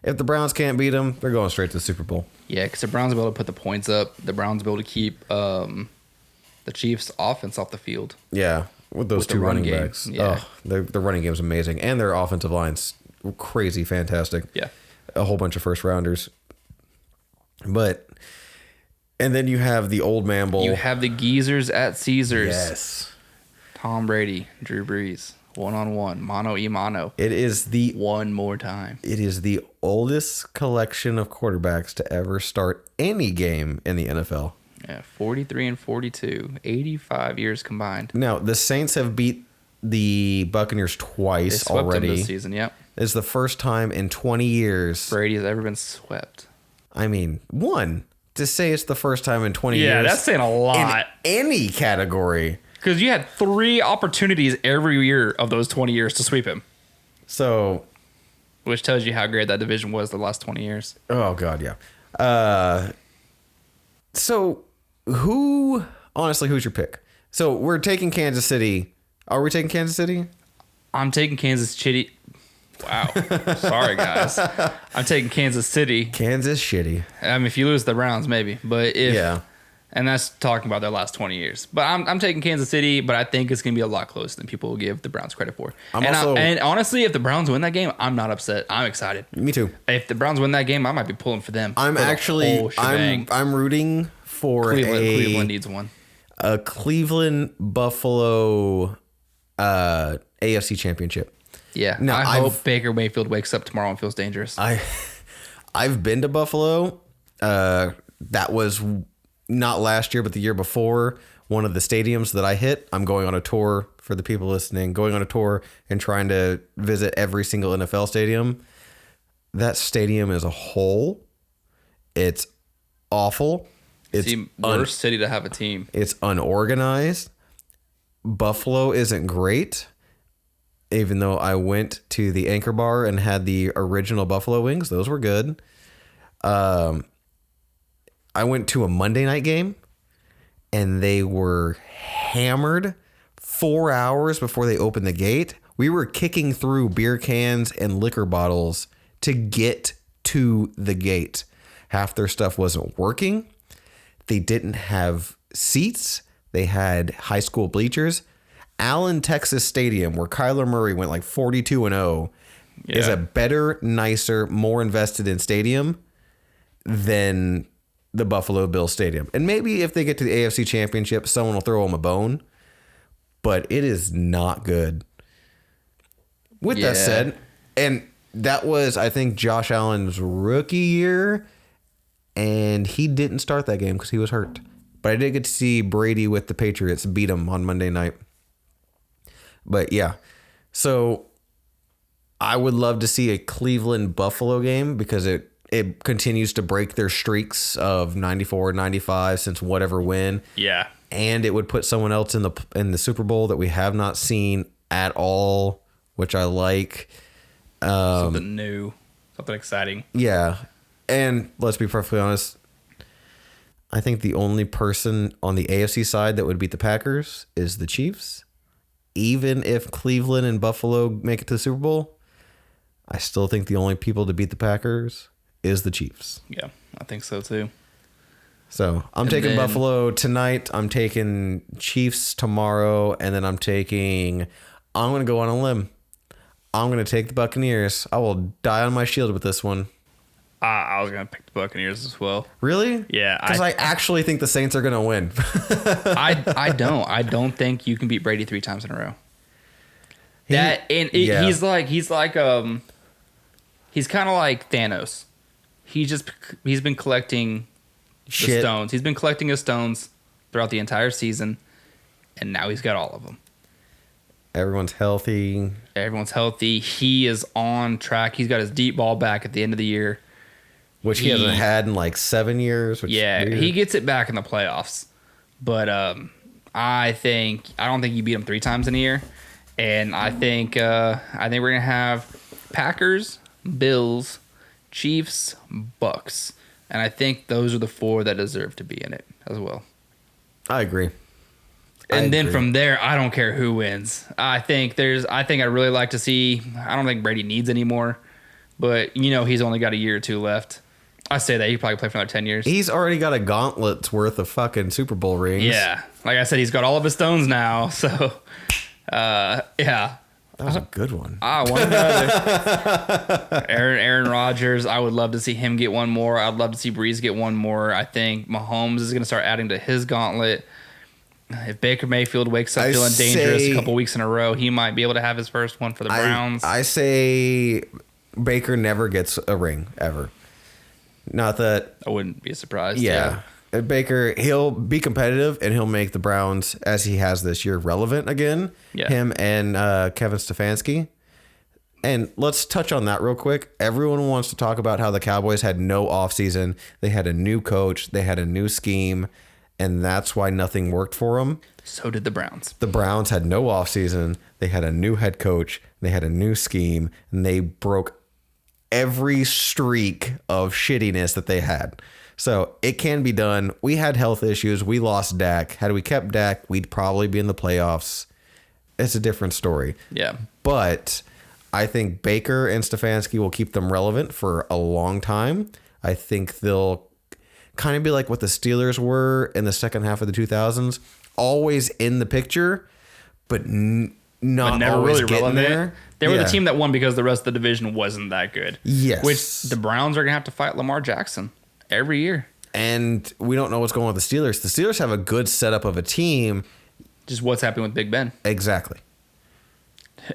Speaker 1: if the Browns can't beat them, they're going straight to the Super Bowl.
Speaker 2: Yeah, because the Browns will be able to put the points up. The Browns will be able to keep the Chiefs' offense off the field.
Speaker 1: Yeah, with those two running backs.
Speaker 2: Yeah.
Speaker 1: Oh, the running game's amazing. And their offensive line's crazy fantastic.
Speaker 2: Yeah.
Speaker 1: A whole bunch of first rounders. And then you have the old man bowl.
Speaker 2: You have the geezers at Caesars.
Speaker 1: Yes.
Speaker 2: Tom Brady, Drew Brees, 1-on-1, mano y mano.
Speaker 1: It is the
Speaker 2: one more time.
Speaker 1: It is the oldest collection of quarterbacks to ever start any game in the NFL.
Speaker 2: Yeah, 43 and 42, 85 years combined.
Speaker 1: Now, the Saints have beat the Buccaneers twice
Speaker 2: They swept
Speaker 1: already.
Speaker 2: them this season, yep.
Speaker 1: It's the first time in 20 years.
Speaker 2: Brady has ever been swept.
Speaker 1: I mean, to say it's the first time in 20 years.
Speaker 2: Yeah, that's saying a lot.
Speaker 1: In any category.
Speaker 2: Because you had 3 opportunities every year of those 20 years to sweep him.
Speaker 1: So.
Speaker 2: Which tells you how great that division was the last 20 years.
Speaker 1: Oh, God, yeah. So, honestly, who's your pick? So, we're taking Kansas City. Are we taking Kansas City?
Speaker 2: I'm taking Kansas City. Wow. Sorry, guys. I'm taking Kansas City.
Speaker 1: Kansas shitty.
Speaker 2: I mean, if you lose the Browns, maybe. But if...
Speaker 1: Yeah.
Speaker 2: And that's talking about their last 20 years. But I'm taking Kansas City, but I think it's going to be a lot closer than people will give the Browns credit for. And honestly, if the Browns win that game, I'm not upset. I'm excited.
Speaker 1: Me too.
Speaker 2: If the Browns win that game, I might be pulling for them.
Speaker 1: I'm rooting for
Speaker 2: Cleveland needs one.
Speaker 1: A Cleveland Buffalo AFC championship.
Speaker 2: Yeah.
Speaker 1: Now,
Speaker 2: I hope Baker Mayfield wakes up tomorrow and feels dangerous.
Speaker 1: I've been to Buffalo. That was not last year, but the year before, one of the stadiums that I hit. I'm going on a tour for the people listening, going on a tour and trying to visit every single NFL stadium. That stadium as a whole, it's awful.
Speaker 2: It's the worst city to have a team.
Speaker 1: It's unorganized. Buffalo isn't great, even though I went to the Anchor Bar and had the original Buffalo wings. Those were good. I went to a Monday night game, and they were hammered 4 hours before they opened the gate. We were kicking through beer cans and liquor bottles to get to the gate. Half their stuff wasn't working. They didn't have seats. They had high school bleachers. Allen, Texas Stadium, where Kyler Murray went like 42-0, is a better, nicer, more invested in stadium than the Buffalo Bills Stadium. And maybe if they get to the AFC Championship, someone will throw them a bone. But it is not good. With
Speaker 2: Yeah.
Speaker 1: that said, and that was, I think, Josh Allen's rookie year, and he didn't start that game because he was hurt. But I did get to see Brady with the Patriots beat him on Monday night. But yeah, so I would love to see a Cleveland Buffalo game because it continues to break their streaks of 94, 95 since whatever win.
Speaker 2: Yeah.
Speaker 1: And it would put someone else in the Super Bowl that we have not seen at all, which I like.
Speaker 2: Something new, something exciting.
Speaker 1: Yeah. And let's be perfectly honest, I think the only person on the AFC side that would beat the Packers is the Chiefs. Even if Cleveland and Buffalo make it to the Super Bowl, I still think the only people to beat the Packers is the Chiefs.
Speaker 2: Yeah, I think so too.
Speaker 1: So I'm taking Buffalo tonight. I'm taking Chiefs tomorrow. And then I'm going to go on a limb. I'm going to take the Buccaneers. I will die on my shield with this one.
Speaker 2: I was going to pick the Buccaneers as well.
Speaker 1: Really?
Speaker 2: Yeah.
Speaker 1: Because I actually think the Saints are going to win.
Speaker 2: I don't think you can beat Brady 3 times in a row.
Speaker 1: Yeah.
Speaker 2: He's kind of like Thanos. He's been collecting the stones. He's been collecting his stones throughout the entire season, and now he's got all of them.
Speaker 1: Everyone's healthy.
Speaker 2: He is on track. He's got his deep ball back at the end of the year,
Speaker 1: Which he hasn't had in like 7 years. Which
Speaker 2: yeah,
Speaker 1: is weird.
Speaker 2: he gets it back in the playoffs. But I don't think you beat him 3 times in a year. And I think we're gonna have Packers, Bills, Chiefs, Bucks. And I think those are the 4 that deserve to be in it as well.
Speaker 1: I agree.
Speaker 2: And then from there, I don't care who wins. I think I'd really like to see. I don't think Brady needs any more, but he's only got a year or 2 left. I say that he probably play for another 10 years.
Speaker 1: He's already got a gauntlet's worth of fucking Super Bowl rings.
Speaker 2: Yeah, like I said, he's got all of his stones now. So, yeah.
Speaker 1: That was a good one.
Speaker 2: One another. Aaron Rodgers. I would love to see him get one more. I'd love to see Breeze get one more. I think Mahomes is going to start adding to his gauntlet. If Baker Mayfield wakes up feeling dangerous a couple weeks in a row, he might be able to have his first one for the Browns.
Speaker 1: I say Baker never gets a ring ever. Not that
Speaker 2: I wouldn't be surprised.
Speaker 1: Yeah. Baker, he'll be competitive and he'll make the Browns, as he has this year, relevant again.
Speaker 2: Yeah.
Speaker 1: Him and Kevin Stefanski. And let's touch on that real quick. Everyone wants to talk about how the Cowboys had no offseason. They had a new coach. They had a new scheme. And that's why nothing worked for them.
Speaker 2: So did the Browns.
Speaker 1: The Browns had no offseason. They had a new head coach. They had a new scheme. And they broke every streak of shittiness that they had. So it can be done. We had health issues. We lost Dak. Had we kept Dak, we'd probably be in the playoffs. It's a different story.
Speaker 2: Yeah.
Speaker 1: But I think Baker and Stefanski will keep them relevant for a long time. I think they'll kind of be like what the Steelers were in the second half of the 2000s. Always in the picture, but not
Speaker 2: never
Speaker 1: always
Speaker 2: really
Speaker 1: getting
Speaker 2: relevant.
Speaker 1: there.
Speaker 2: They were the team that won because the rest of the division wasn't that good.
Speaker 1: Yes.
Speaker 2: Which the Browns are going to have to fight Lamar Jackson every year.
Speaker 1: And we don't know what's going on with the Steelers. The Steelers have a good setup of a team.
Speaker 2: Just what's happening with Big Ben.
Speaker 1: Exactly.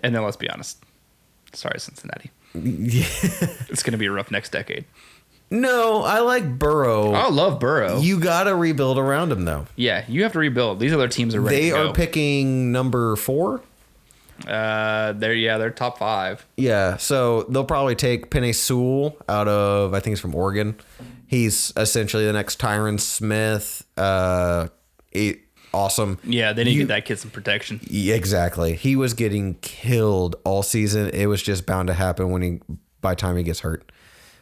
Speaker 2: And then let's be honest. Sorry, Cincinnati.
Speaker 1: Yeah.
Speaker 2: It's going to be a rough next decade.
Speaker 1: No, I like Burrow.
Speaker 2: I love Burrow.
Speaker 1: You got to rebuild around him, though.
Speaker 2: Yeah, you have to rebuild. These other teams are ready
Speaker 1: They
Speaker 2: to go.
Speaker 1: are picking number 4.
Speaker 2: They're top 5.
Speaker 1: Yeah, so they'll probably take Penei Sewell out of, I think he's from Oregon. He's essentially the next Tyron Smith. Awesome.
Speaker 2: Yeah, they need to get that kid some protection.
Speaker 1: Yeah, exactly. He was getting killed all season. It was just bound to happen by the time he gets hurt.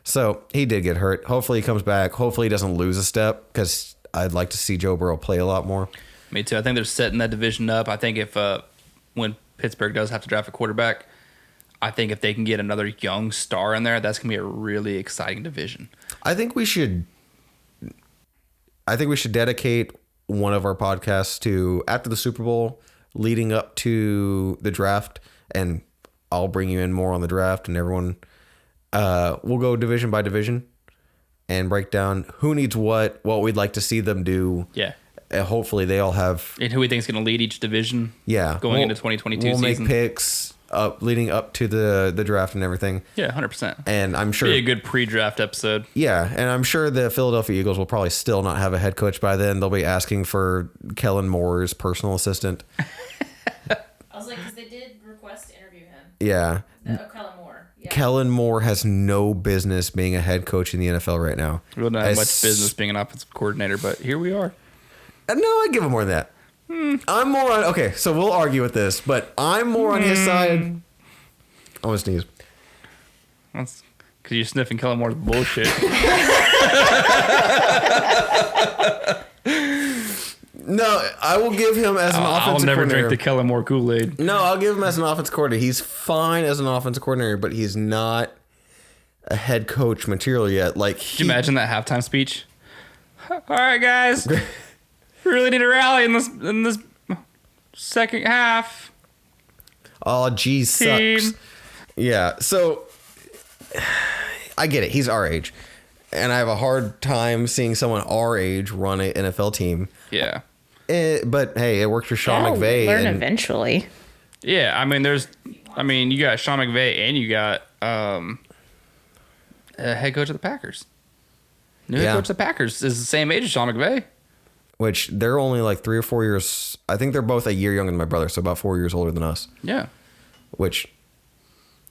Speaker 1: So he did get hurt. Hopefully he comes back. Hopefully he doesn't lose a step because I'd like to see Joe Burrow play a lot more.
Speaker 2: Me too. I think they're setting that division up. I think if when Pittsburgh does have to draft a quarterback, I think if they can get another young star in there, that's going to be a really exciting division.
Speaker 1: I think we should dedicate one of our podcasts to after the Super Bowl, leading up to the draft, and I'll bring you in more on the draft, and everyone we'll go division by division and break down who needs what we'd like to see them do.
Speaker 2: Yeah.
Speaker 1: Hopefully they all have.
Speaker 2: And who we think is going to lead each division.
Speaker 1: Yeah.
Speaker 2: Going into 2022
Speaker 1: we'll
Speaker 2: season.
Speaker 1: make picks. leading up to the draft and everything.
Speaker 2: Yeah, 100%.
Speaker 1: And I'm sure
Speaker 2: Be a good pre-draft episode.
Speaker 1: Yeah, and I'm sure the Philadelphia Eagles will probably still not have a head coach by then. They'll be asking for Kellen Moore's personal assistant.
Speaker 3: I was like, because they did request to interview him.
Speaker 1: Yeah.
Speaker 3: Kellen Moore. Yeah.
Speaker 1: Kellen Moore has no business being a head coach in the NFL right now.
Speaker 2: We don't have much business being an offensive coordinator, but here we are.
Speaker 1: No, I give him more than that. I'm more on... Okay, so we'll argue with this, but I'm more on his side. I'm going to sneeze.
Speaker 2: That's because you're sniffing Kellen Moore's bullshit.
Speaker 1: No, I will give him as an offensive
Speaker 2: I'll never
Speaker 1: coordinator.
Speaker 2: drink the Kellen Moore Kool-Aid.
Speaker 1: No, I'll give him as an offensive coordinator. He's fine as an offensive coordinator, but he's not a head coach material yet. Like,
Speaker 2: Could you imagine that halftime speech? All right, guys. We really need a rally in this second half.
Speaker 1: Oh, geez,
Speaker 2: Team.
Speaker 1: sucks. Yeah, so I get it. He's our age. And I have a hard time seeing someone our age run an NFL team.
Speaker 2: Yeah.
Speaker 1: But hey, it worked for Sean
Speaker 4: That'll
Speaker 1: McVay.
Speaker 4: learn
Speaker 1: and
Speaker 4: eventually.
Speaker 2: Yeah, I mean, you got Sean McVay and you got a head coach of the Packers. New head coach of the Packers is the same age as Sean McVay.
Speaker 1: Which they're only like 3 or 4 years. I think they're both a year younger than my brother, so about 4 years older than us.
Speaker 2: Yeah.
Speaker 1: Which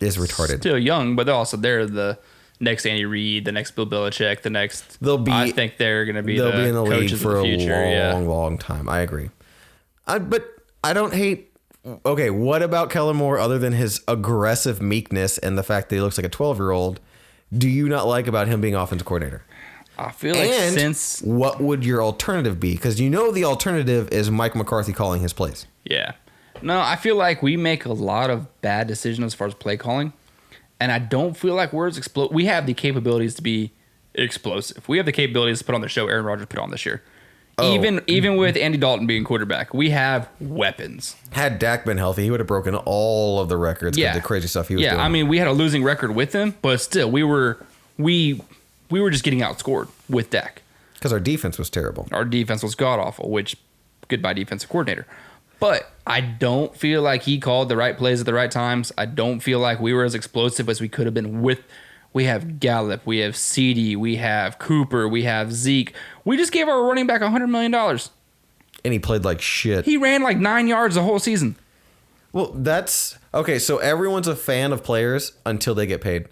Speaker 1: is retarded.
Speaker 2: Still young, but they're the next Andy Reid, the next Bill Belichick, the next.
Speaker 1: I
Speaker 2: think they're going to be
Speaker 1: they'll be in the league
Speaker 2: coaches
Speaker 1: for
Speaker 2: of the future.
Speaker 1: a long time. I agree. But I don't hate. Okay, what about Kellen Moore other than his aggressive meekness and the fact that he looks like a 12-year-old? Do you not like about him being offensive coordinator?
Speaker 2: I feel like
Speaker 1: And what would your alternative be? Because you know the alternative is Mike McCarthy calling his plays.
Speaker 2: Yeah. No, I feel like we make a lot of bad decisions as far as play calling. And I don't feel like we're as explosive. We have the capabilities to be explosive. We have the capabilities to put on the show Aaron Rodgers put on this year.
Speaker 1: Oh.
Speaker 2: Even with Andy Dalton being quarterback, we have weapons.
Speaker 1: Had Dak been healthy, he would have broken all of the records with the crazy stuff he was doing.
Speaker 2: Yeah, I mean, we had a losing record with him, but still, we were just getting outscored with Dak.
Speaker 1: Because our defense was terrible.
Speaker 2: Our defense was god-awful, which, goodbye defensive coordinator. But I don't feel like he called the right plays at the right times. I don't feel like we were as explosive as we could have been with. We have Gallup, we have CD, we have Cooper, we have Zeke. We just gave our running back $100 million.
Speaker 1: And he played like shit.
Speaker 2: He ran like 9 yards the whole season.
Speaker 1: Well, that's... Okay, so everyone's a fan of players until they get paid.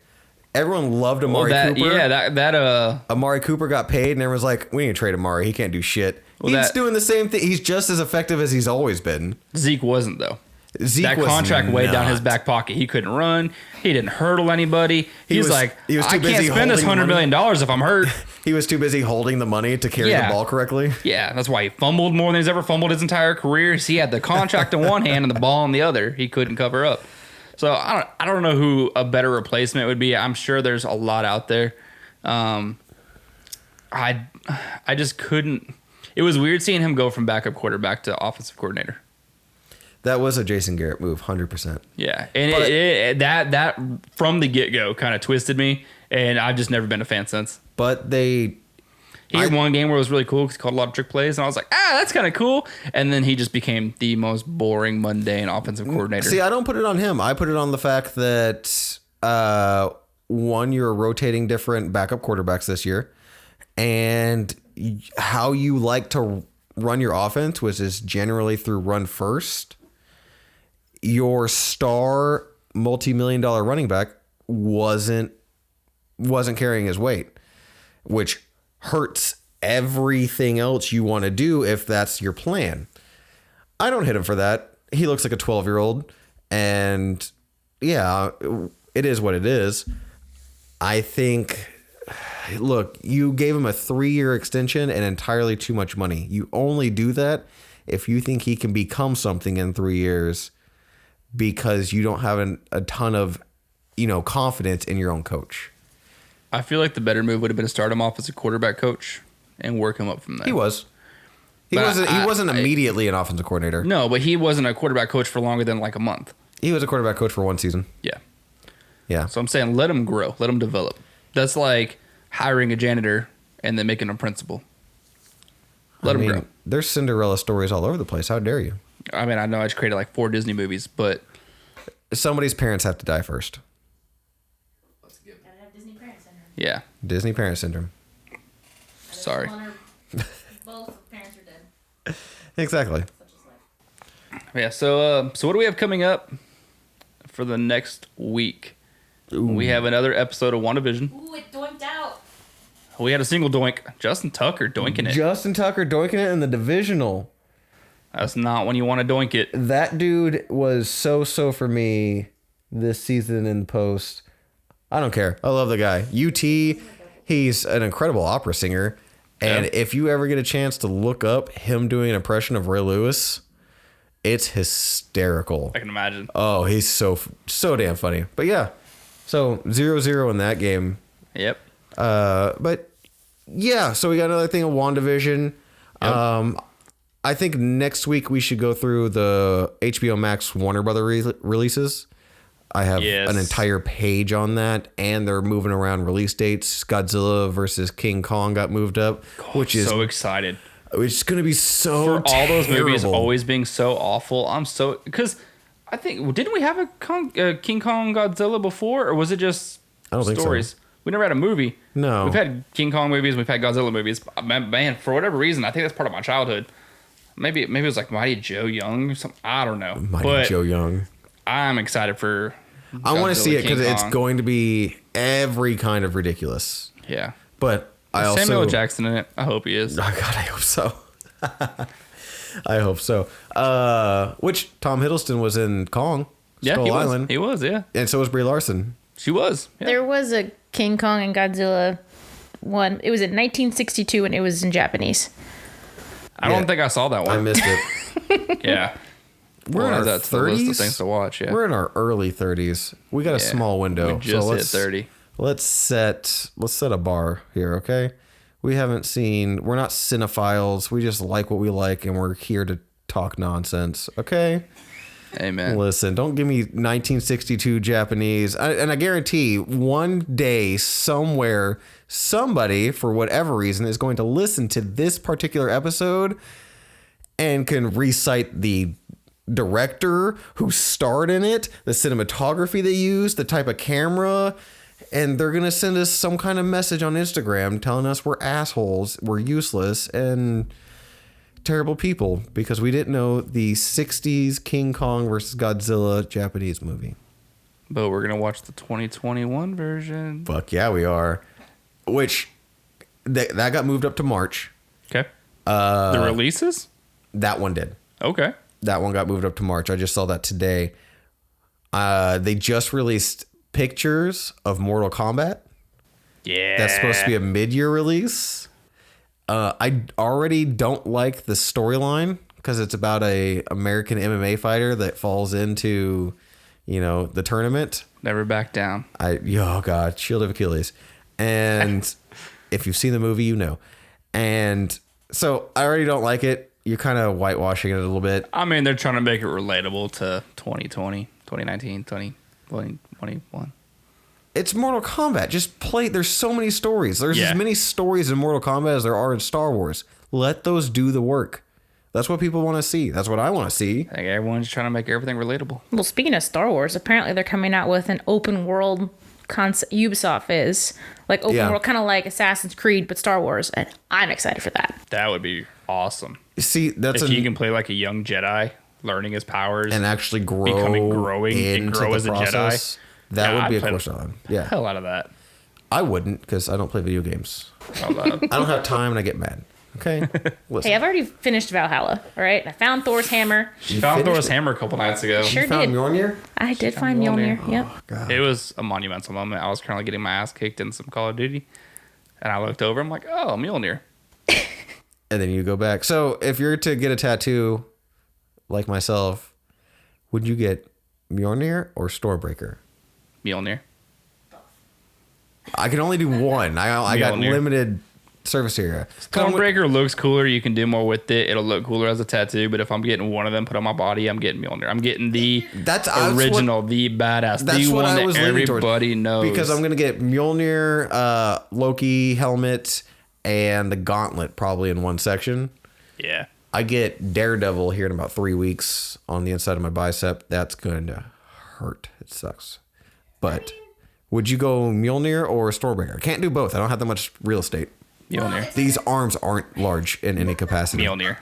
Speaker 1: Everyone loved Amari Cooper.
Speaker 2: Yeah,
Speaker 1: Amari Cooper got paid, and everyone's like, we need to trade Amari. He can't do shit.
Speaker 2: Well,
Speaker 1: He's doing the same thing. He's just as effective as he's always been.
Speaker 2: Zeke wasn't, though.
Speaker 1: Zeke
Speaker 2: that
Speaker 1: was
Speaker 2: contract weighed down
Speaker 1: not.
Speaker 2: his back pocket. He couldn't run. He didn't hurdle anybody. He was
Speaker 1: too
Speaker 2: I
Speaker 1: busy
Speaker 2: can't spend this
Speaker 1: holding
Speaker 2: $100
Speaker 1: the money.
Speaker 2: million if I'm hurt.
Speaker 1: He was too busy holding the money to carry the ball correctly.
Speaker 2: Yeah, that's why he fumbled more than he's ever fumbled his entire career. He had the contract in one hand and the ball in the other. He couldn't cover up. So I don't know who a better replacement would be. I'm sure there's a lot out there. I just couldn't. It was weird seeing him go from backup quarterback to offensive coordinator.
Speaker 1: That was a Jason Garrett move, 100%.
Speaker 2: Yeah, and that from the get-go kind of twisted me, and I've just never been a fan since.
Speaker 1: But
Speaker 2: he had one game where it was really cool because he called a lot of trick plays, and I was like, that's kind of cool. And then he just became the most boring, mundane offensive coordinator.
Speaker 1: See, I don't put it on him. I put it on the fact that, one, you're rotating different backup quarterbacks this year, and how you like to run your offense, which is generally through run first. Your star multi-million-dollar running back wasn't carrying his weight, which hurts everything else you want to do if that's your plan. I don't hit him for that. He looks like a 12-year-old, and yeah, it is what it is. I think, look, you gave him a 3-year extension and entirely too much money. You only do that if you think he can become something in 3 years because you don't have a ton of, confidence in your own coach.
Speaker 2: I feel like the better move would have been to start him off as a quarterback coach and work him up from there.
Speaker 1: He was. He wasn't immediately an offensive coordinator.
Speaker 2: No, but he wasn't a quarterback coach for longer than like a month.
Speaker 1: He was a quarterback coach for one season.
Speaker 2: Yeah.
Speaker 1: Yeah.
Speaker 2: So I'm saying let him grow. Let him develop. That's like hiring a janitor and then making him principal. Let him grow.
Speaker 1: There's Cinderella stories all over the place. How dare you?
Speaker 2: I mean, I know I just created like 4 Disney movies, but
Speaker 1: somebody's parents have to die first.
Speaker 3: Gotta have Disney Parent Syndrome.
Speaker 2: Yeah.
Speaker 1: Disney parent syndrome.
Speaker 2: Sorry.
Speaker 3: Both parents are dead.
Speaker 1: Exactly.
Speaker 3: Such is life.
Speaker 2: Yeah. So what do we have coming up for the next week? We have another episode of WandaVision.
Speaker 3: Ooh, it doinked out.
Speaker 2: We had a single doink. Justin Tucker doinking it.
Speaker 1: Justin Tucker doinking it in the Divisional.
Speaker 2: That's not when you want to doink it.
Speaker 1: That dude was so for me this season in the post. I don't care. I love the guy. UT, he's an incredible opera singer. And if you ever get a chance to look up him doing an impression of Ray Lewis, it's hysterical.
Speaker 2: I can imagine.
Speaker 1: Oh, he's so damn funny. But yeah, so 0-0 in that game.
Speaker 2: Yep.
Speaker 1: But yeah, so we got another thing of WandaVision.
Speaker 2: Yep.
Speaker 1: I think next week we should go through the HBO Max Warner Brother releases. I have an entire page on that, and they're moving around release dates. Godzilla versus King Kong got moved up, which is
Speaker 2: so excited.
Speaker 1: It's going to be so
Speaker 2: For all those movies
Speaker 1: terrible.
Speaker 2: always being so awful, I'm so... Because I think... Didn't we have a King Kong Godzilla before? Or was it just
Speaker 1: I don't think
Speaker 2: stories?
Speaker 1: so.
Speaker 2: We never had a movie.
Speaker 1: No.
Speaker 2: We've had King Kong movies. We've had Godzilla movies. Man, for whatever reason, I think that's part of my childhood. Maybe it was like Mighty Joe Young or something. I don't know.
Speaker 1: Mighty Joe Young.
Speaker 2: I'm excited for...
Speaker 1: I want to see it because
Speaker 2: King
Speaker 1: it's
Speaker 2: Kong.
Speaker 1: going to be every kind of ridiculous.
Speaker 2: Yeah.
Speaker 1: But I also...
Speaker 2: Samuel L. Jackson in it. I hope he is.
Speaker 1: Oh, God, I hope so. I hope so. Which Tom Hiddleston was in Kong,
Speaker 2: Yeah,
Speaker 1: Skull
Speaker 2: he was.
Speaker 1: Island.
Speaker 2: He was, yeah.
Speaker 1: And so was Brie Larson.
Speaker 2: She was. Yeah.
Speaker 4: There was a King Kong and Godzilla one. It was in 1962 and it was in Japanese.
Speaker 2: I don't think I saw that
Speaker 1: I
Speaker 2: one.
Speaker 1: missed it.
Speaker 2: Yeah.
Speaker 1: We're in our
Speaker 2: that's the list of
Speaker 1: 30s.
Speaker 2: things to watch, yeah.
Speaker 1: We're in our early 30s. We got a small window.
Speaker 2: We just hit
Speaker 1: let's
Speaker 2: 30.
Speaker 1: Let's set a bar here, okay? We're not cinephiles. We just like what we like, and we're here to talk nonsense, okay?
Speaker 2: Amen.
Speaker 1: Listen, don't give me 1962 Japanese. And I guarantee one day, somewhere, somebody, for whatever reason, is going to listen to this particular episode and can recite the director who starred in it, the cinematography they used, the type of camera, and they're going to send us some kind of message on Instagram telling us we're assholes, we're useless, and terrible people because we didn't know the 60s King Kong versus Godzilla Japanese movie.
Speaker 2: But we're going to watch the 2021 version.
Speaker 1: Fuck yeah, we are. Which, that got moved up to March.
Speaker 2: Okay. The releases?
Speaker 1: That one did.
Speaker 2: Okay.
Speaker 1: That one got moved up to March. I just saw that today. They just released pictures of Mortal Kombat.
Speaker 2: Yeah.
Speaker 1: That's supposed to be a mid-year release. I already don't like the storyline because it's about a American MMA fighter that falls into, the tournament.
Speaker 2: Never back down.
Speaker 1: Oh God, Shield of Achilles. And if you've seen the movie, you know. And so I already don't like it. You're kind of whitewashing it a little bit.
Speaker 2: I mean, they're trying to make it relatable to 2020, 2019, 2021.
Speaker 1: It's Mortal Kombat. Just play. There's so many stories. There's as many stories in Mortal Kombat as there are in Star Wars. Let those do the work. That's what people want to see. That's what I want to see.
Speaker 2: I think everyone's trying to make everything relatable.
Speaker 4: Well, speaking of Star Wars, apparently they're coming out with an open world concept. Ubisoft is like open world, kind of like Assassin's Creed, but Star Wars, and I'm excited for that.
Speaker 2: That would be awesome.
Speaker 1: See, that's
Speaker 2: if you can play like a young Jedi, learning his powers
Speaker 1: and actually grow,
Speaker 2: growing
Speaker 1: into
Speaker 2: and grow
Speaker 1: the
Speaker 2: as a
Speaker 1: process.
Speaker 2: Jedi.
Speaker 1: That would be a
Speaker 2: I'd play
Speaker 1: cool storyline. Yeah,
Speaker 2: hell out of that.
Speaker 1: I wouldn't because I don't play video games.
Speaker 2: Love that.
Speaker 1: I don't have time and I get mad. Okay, listen.
Speaker 4: Hey, I've already finished Valhalla. All right, I found Thor's hammer.
Speaker 2: She found
Speaker 1: finished
Speaker 2: Thor's hammer a couple nights ago.
Speaker 4: Sure
Speaker 1: You found
Speaker 4: did.
Speaker 1: Mjolnir?
Speaker 4: I did find Mjolnir. Yep.
Speaker 1: God.
Speaker 2: It was a monumental moment. I was currently getting my ass kicked in some Call of Duty, and I looked over. I'm like, oh, Mjolnir.
Speaker 1: And then you go back. So if you're to get a tattoo, like myself, would you get Mjolnir or Stormbreaker?
Speaker 2: Mjolnir.
Speaker 1: I can only do one. I got
Speaker 2: Mjolnir.
Speaker 1: limited surface area.
Speaker 2: Stormbreaker looks cooler. You can do more with it. It'll look cooler as a tattoo. But if I'm getting one of them put on my body, I'm getting Mjolnir. I'm getting the original, the badass,
Speaker 1: That's
Speaker 2: the
Speaker 1: what
Speaker 2: one
Speaker 1: I was
Speaker 2: that
Speaker 1: leaning towards.
Speaker 2: everybody knows.
Speaker 1: Because I'm gonna get Mjolnir, Loki helmet, and the gauntlet probably in one section.
Speaker 2: Yeah.
Speaker 1: I get Daredevil here in about 3 weeks on the inside of my bicep. That's going to hurt. It sucks. But would you go Mjolnir or Stormbreaker? I can't do both. I don't have that much real estate.
Speaker 2: Mjolnir.
Speaker 1: These arms aren't large in any capacity.
Speaker 2: Mjolnir.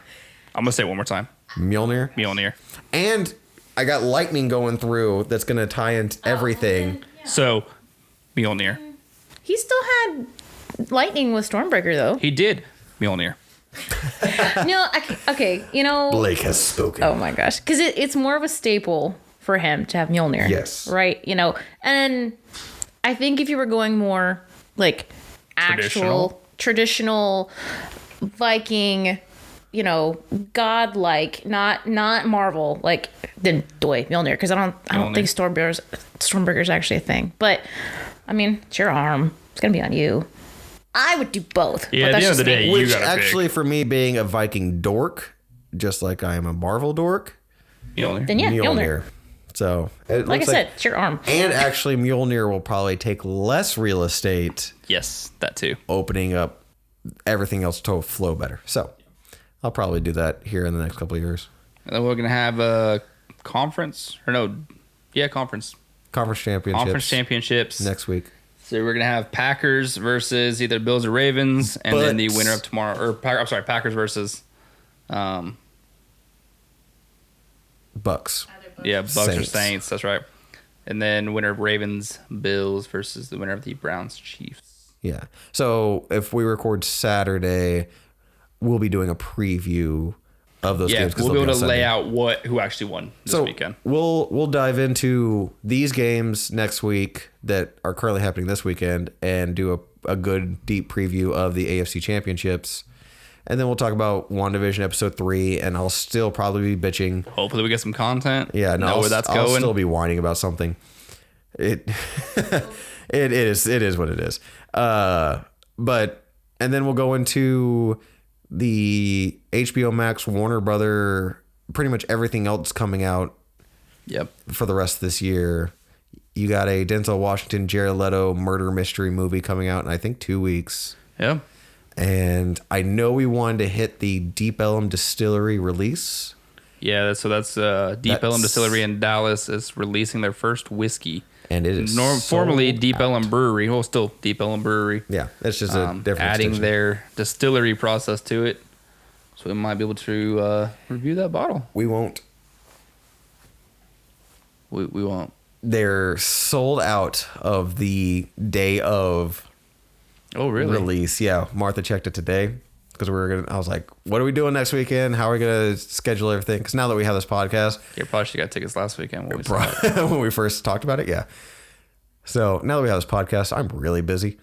Speaker 2: I'm gonna say it one more time.
Speaker 1: Mjolnir.
Speaker 2: Mjolnir.
Speaker 1: And I got lightning going through that's going to tie into everything.
Speaker 2: So, Mjolnir.
Speaker 4: He still had lightning with Stormbreaker, though.
Speaker 2: He did Mjolnir.
Speaker 4: Okay, you know.
Speaker 1: Blake has spoken.
Speaker 4: Oh my gosh, because it's more of a staple for him to have Mjolnir.
Speaker 1: Yes.
Speaker 4: Right. You know, and I think if you were going more like actual traditional Viking, you know, godlike, not Marvel, like then Mjolnir, because I don't think Stormbreaker's actually a thing. But I mean, it's your arm. It's gonna be on you. I would do both.
Speaker 2: Yeah, at the end of the day, you
Speaker 1: Which
Speaker 2: gotta
Speaker 1: actually,
Speaker 2: pick.
Speaker 1: for me, being a Viking dork, just like I am a Marvel dork,
Speaker 2: Mjolnir.
Speaker 4: Then yeah, Mjolnir.
Speaker 1: So, it
Speaker 4: Like I
Speaker 1: looks
Speaker 4: said, it's your arm.
Speaker 1: And actually, Mjolnir will probably take less real estate,
Speaker 2: Yes, that too.
Speaker 1: opening up everything else to flow better. So, I'll probably do that here in the next couple of years.
Speaker 2: And then we're gonna have a conference conference
Speaker 1: Championships
Speaker 2: next
Speaker 1: week.
Speaker 2: So we're gonna have Packers versus either Bills or Ravens, and then the winner of tomorrow, Packers versus,
Speaker 1: Bucks.
Speaker 2: Bucks or
Speaker 1: Saints.
Speaker 2: Saints. That's right. And then winner of Ravens Bills versus the winner of the Browns Chiefs.
Speaker 1: Yeah. So if we record Saturday, we'll be doing a preview of those games.
Speaker 2: We'll be able to lay out who actually won this weekend.
Speaker 1: We'll dive into these games next week that are currently happening this weekend and do a good deep preview of the AFC Championships. And then we'll talk about WandaVision episode 3, and I'll still probably be bitching.
Speaker 2: Hopefully we get some content.
Speaker 1: Yeah, no,
Speaker 2: know where that's
Speaker 1: I'll
Speaker 2: going.
Speaker 1: still be whining about something. It it is what it is. But and then we'll go into the HBO Max, Warner Brother, pretty much everything else coming out.
Speaker 2: Yep.
Speaker 1: For the rest of this year. You got a Denzel Washington, Jared Leto murder mystery movie coming out in I think 2 weeks.
Speaker 2: Yeah.
Speaker 1: And I know we wanted to hit the Deep Ellum Distillery release.
Speaker 2: Yeah, that's Deep Ellum Distillery in Dallas is releasing their first whiskey.
Speaker 1: And it is
Speaker 2: formerly Deep Ellum Brewery. Well, still Deep Ellum Brewery.
Speaker 1: Yeah, it's just a different
Speaker 2: adding
Speaker 1: extension.
Speaker 2: their distillery process to it. So we might be able to review that bottle.
Speaker 1: We won't.
Speaker 2: We won't.
Speaker 1: They're sold out of the day of release. Yeah, Martha checked it today because I was like, what are we doing next weekend? How are we going to schedule everything? Because now that we have this podcast.
Speaker 2: You probably should have got tickets last weekend when we saw it.
Speaker 1: When we first talked about it, yeah. So now that we have this podcast, I'm really busy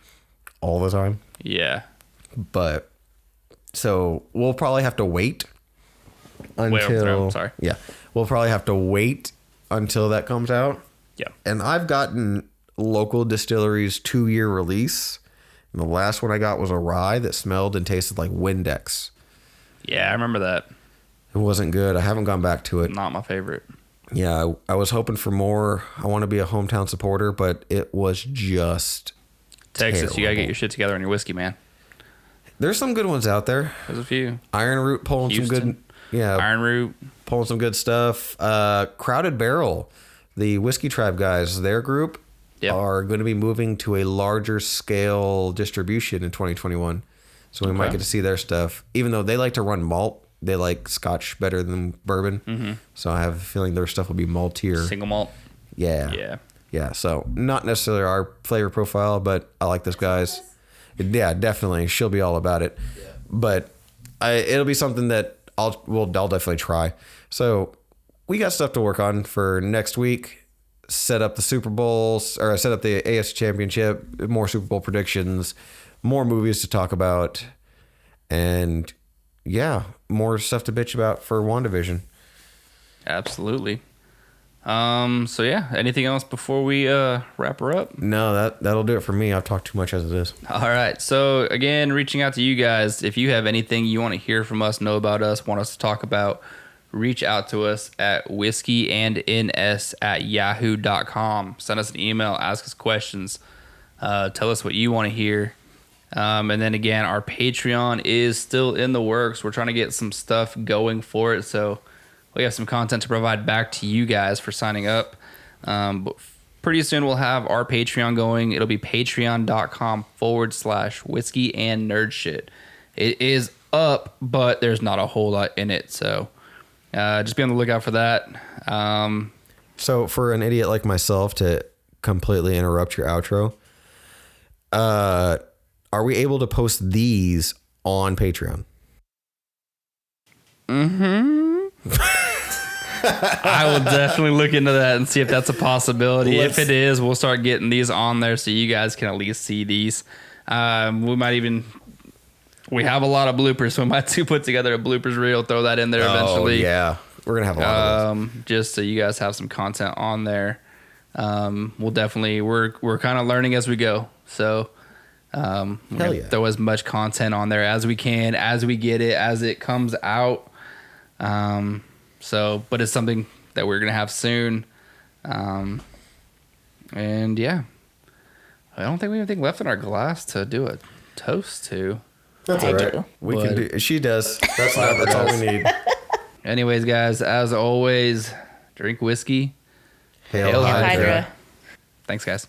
Speaker 1: all the time.
Speaker 2: Yeah.
Speaker 1: But so we'll probably have to wait until
Speaker 2: sorry.
Speaker 1: Yeah. We'll probably have to wait until that comes out.
Speaker 2: Yeah.
Speaker 1: And I've gotten local distilleries 2-year release. And the last one I got was a rye that smelled and tasted like Windex.
Speaker 2: Yeah, I remember that.
Speaker 1: It wasn't good. I haven't gone back to it.
Speaker 2: Not my favorite.
Speaker 1: Yeah, I was hoping for more. I want to be a hometown supporter, but it was just
Speaker 2: Texas, you got to get
Speaker 1: terrible.
Speaker 2: your shit together on your whiskey, man.
Speaker 1: There's some good ones out there.
Speaker 2: There's a few.
Speaker 1: Iron Root pulling some good,
Speaker 2: Iron Root.
Speaker 1: pulling some good stuff. Crowded Barrel, the Whiskey Tribe guys, their group are going to be moving to a larger scale distribution in 2021. So we might get to see their stuff. Even though they like to run malt, they like Scotch better than bourbon. Mm-hmm. So I have a feeling their stuff will be maltier.
Speaker 2: Single malt.
Speaker 1: Yeah. Yeah. So not necessarily our flavor profile, but I like this guy's. Yeah, definitely. She'll be all about it. Yeah. But it'll be something that I'll definitely try. So we got stuff to work on for next week. Set up the Super Bowls, or set up the AFC Championship, more Super Bowl predictions, more movies to talk about, and more stuff to bitch about for WandaVision.
Speaker 2: Absolutely. So yeah, anything else before we wrap her up?
Speaker 1: No, that'll do it for me. I've talked too much as it is.
Speaker 2: All right. So again, reaching out to you guys. If you have anything you want to hear from us, know about us, want us to talk about, reach out to us at whiskeyandns@yahoo.com. Send us an email, ask us questions, tell us what you want to hear. And then again, our Patreon is still in the works. We're trying to get some stuff going for it. So we have some content to provide back to you guys for signing up. But pretty soon we'll have our Patreon going. It'll be patreon.com/whiskey and nerd shit. It is up, but there's not a whole lot in it. So just be on the lookout for that.
Speaker 1: So for an idiot like myself to completely interrupt your outro, are we able to post these on Patreon?
Speaker 2: I will definitely look into that and see if that's a possibility. If it is, we'll start getting these on there so you guys can at least see these. We have a lot of bloopers, so we might put together a bloopers reel, throw that in there eventually.
Speaker 1: Oh, yeah. We're going to have a lot of those.
Speaker 2: Just so you guys have some content on there. We'll definitely, we're kind of learning as we go. So we're gonna throw as much content on there as we can, as we get it, as it comes out. But it's something that we're going to have soon. And yeah, I don't think we have anything left in our glass to do a toast to.
Speaker 1: That's all right. We can do. She does. That's all we need.
Speaker 2: Anyways, guys, as always, drink whiskey.
Speaker 1: Hail Hydra.
Speaker 4: Hydra.
Speaker 2: Thanks, guys.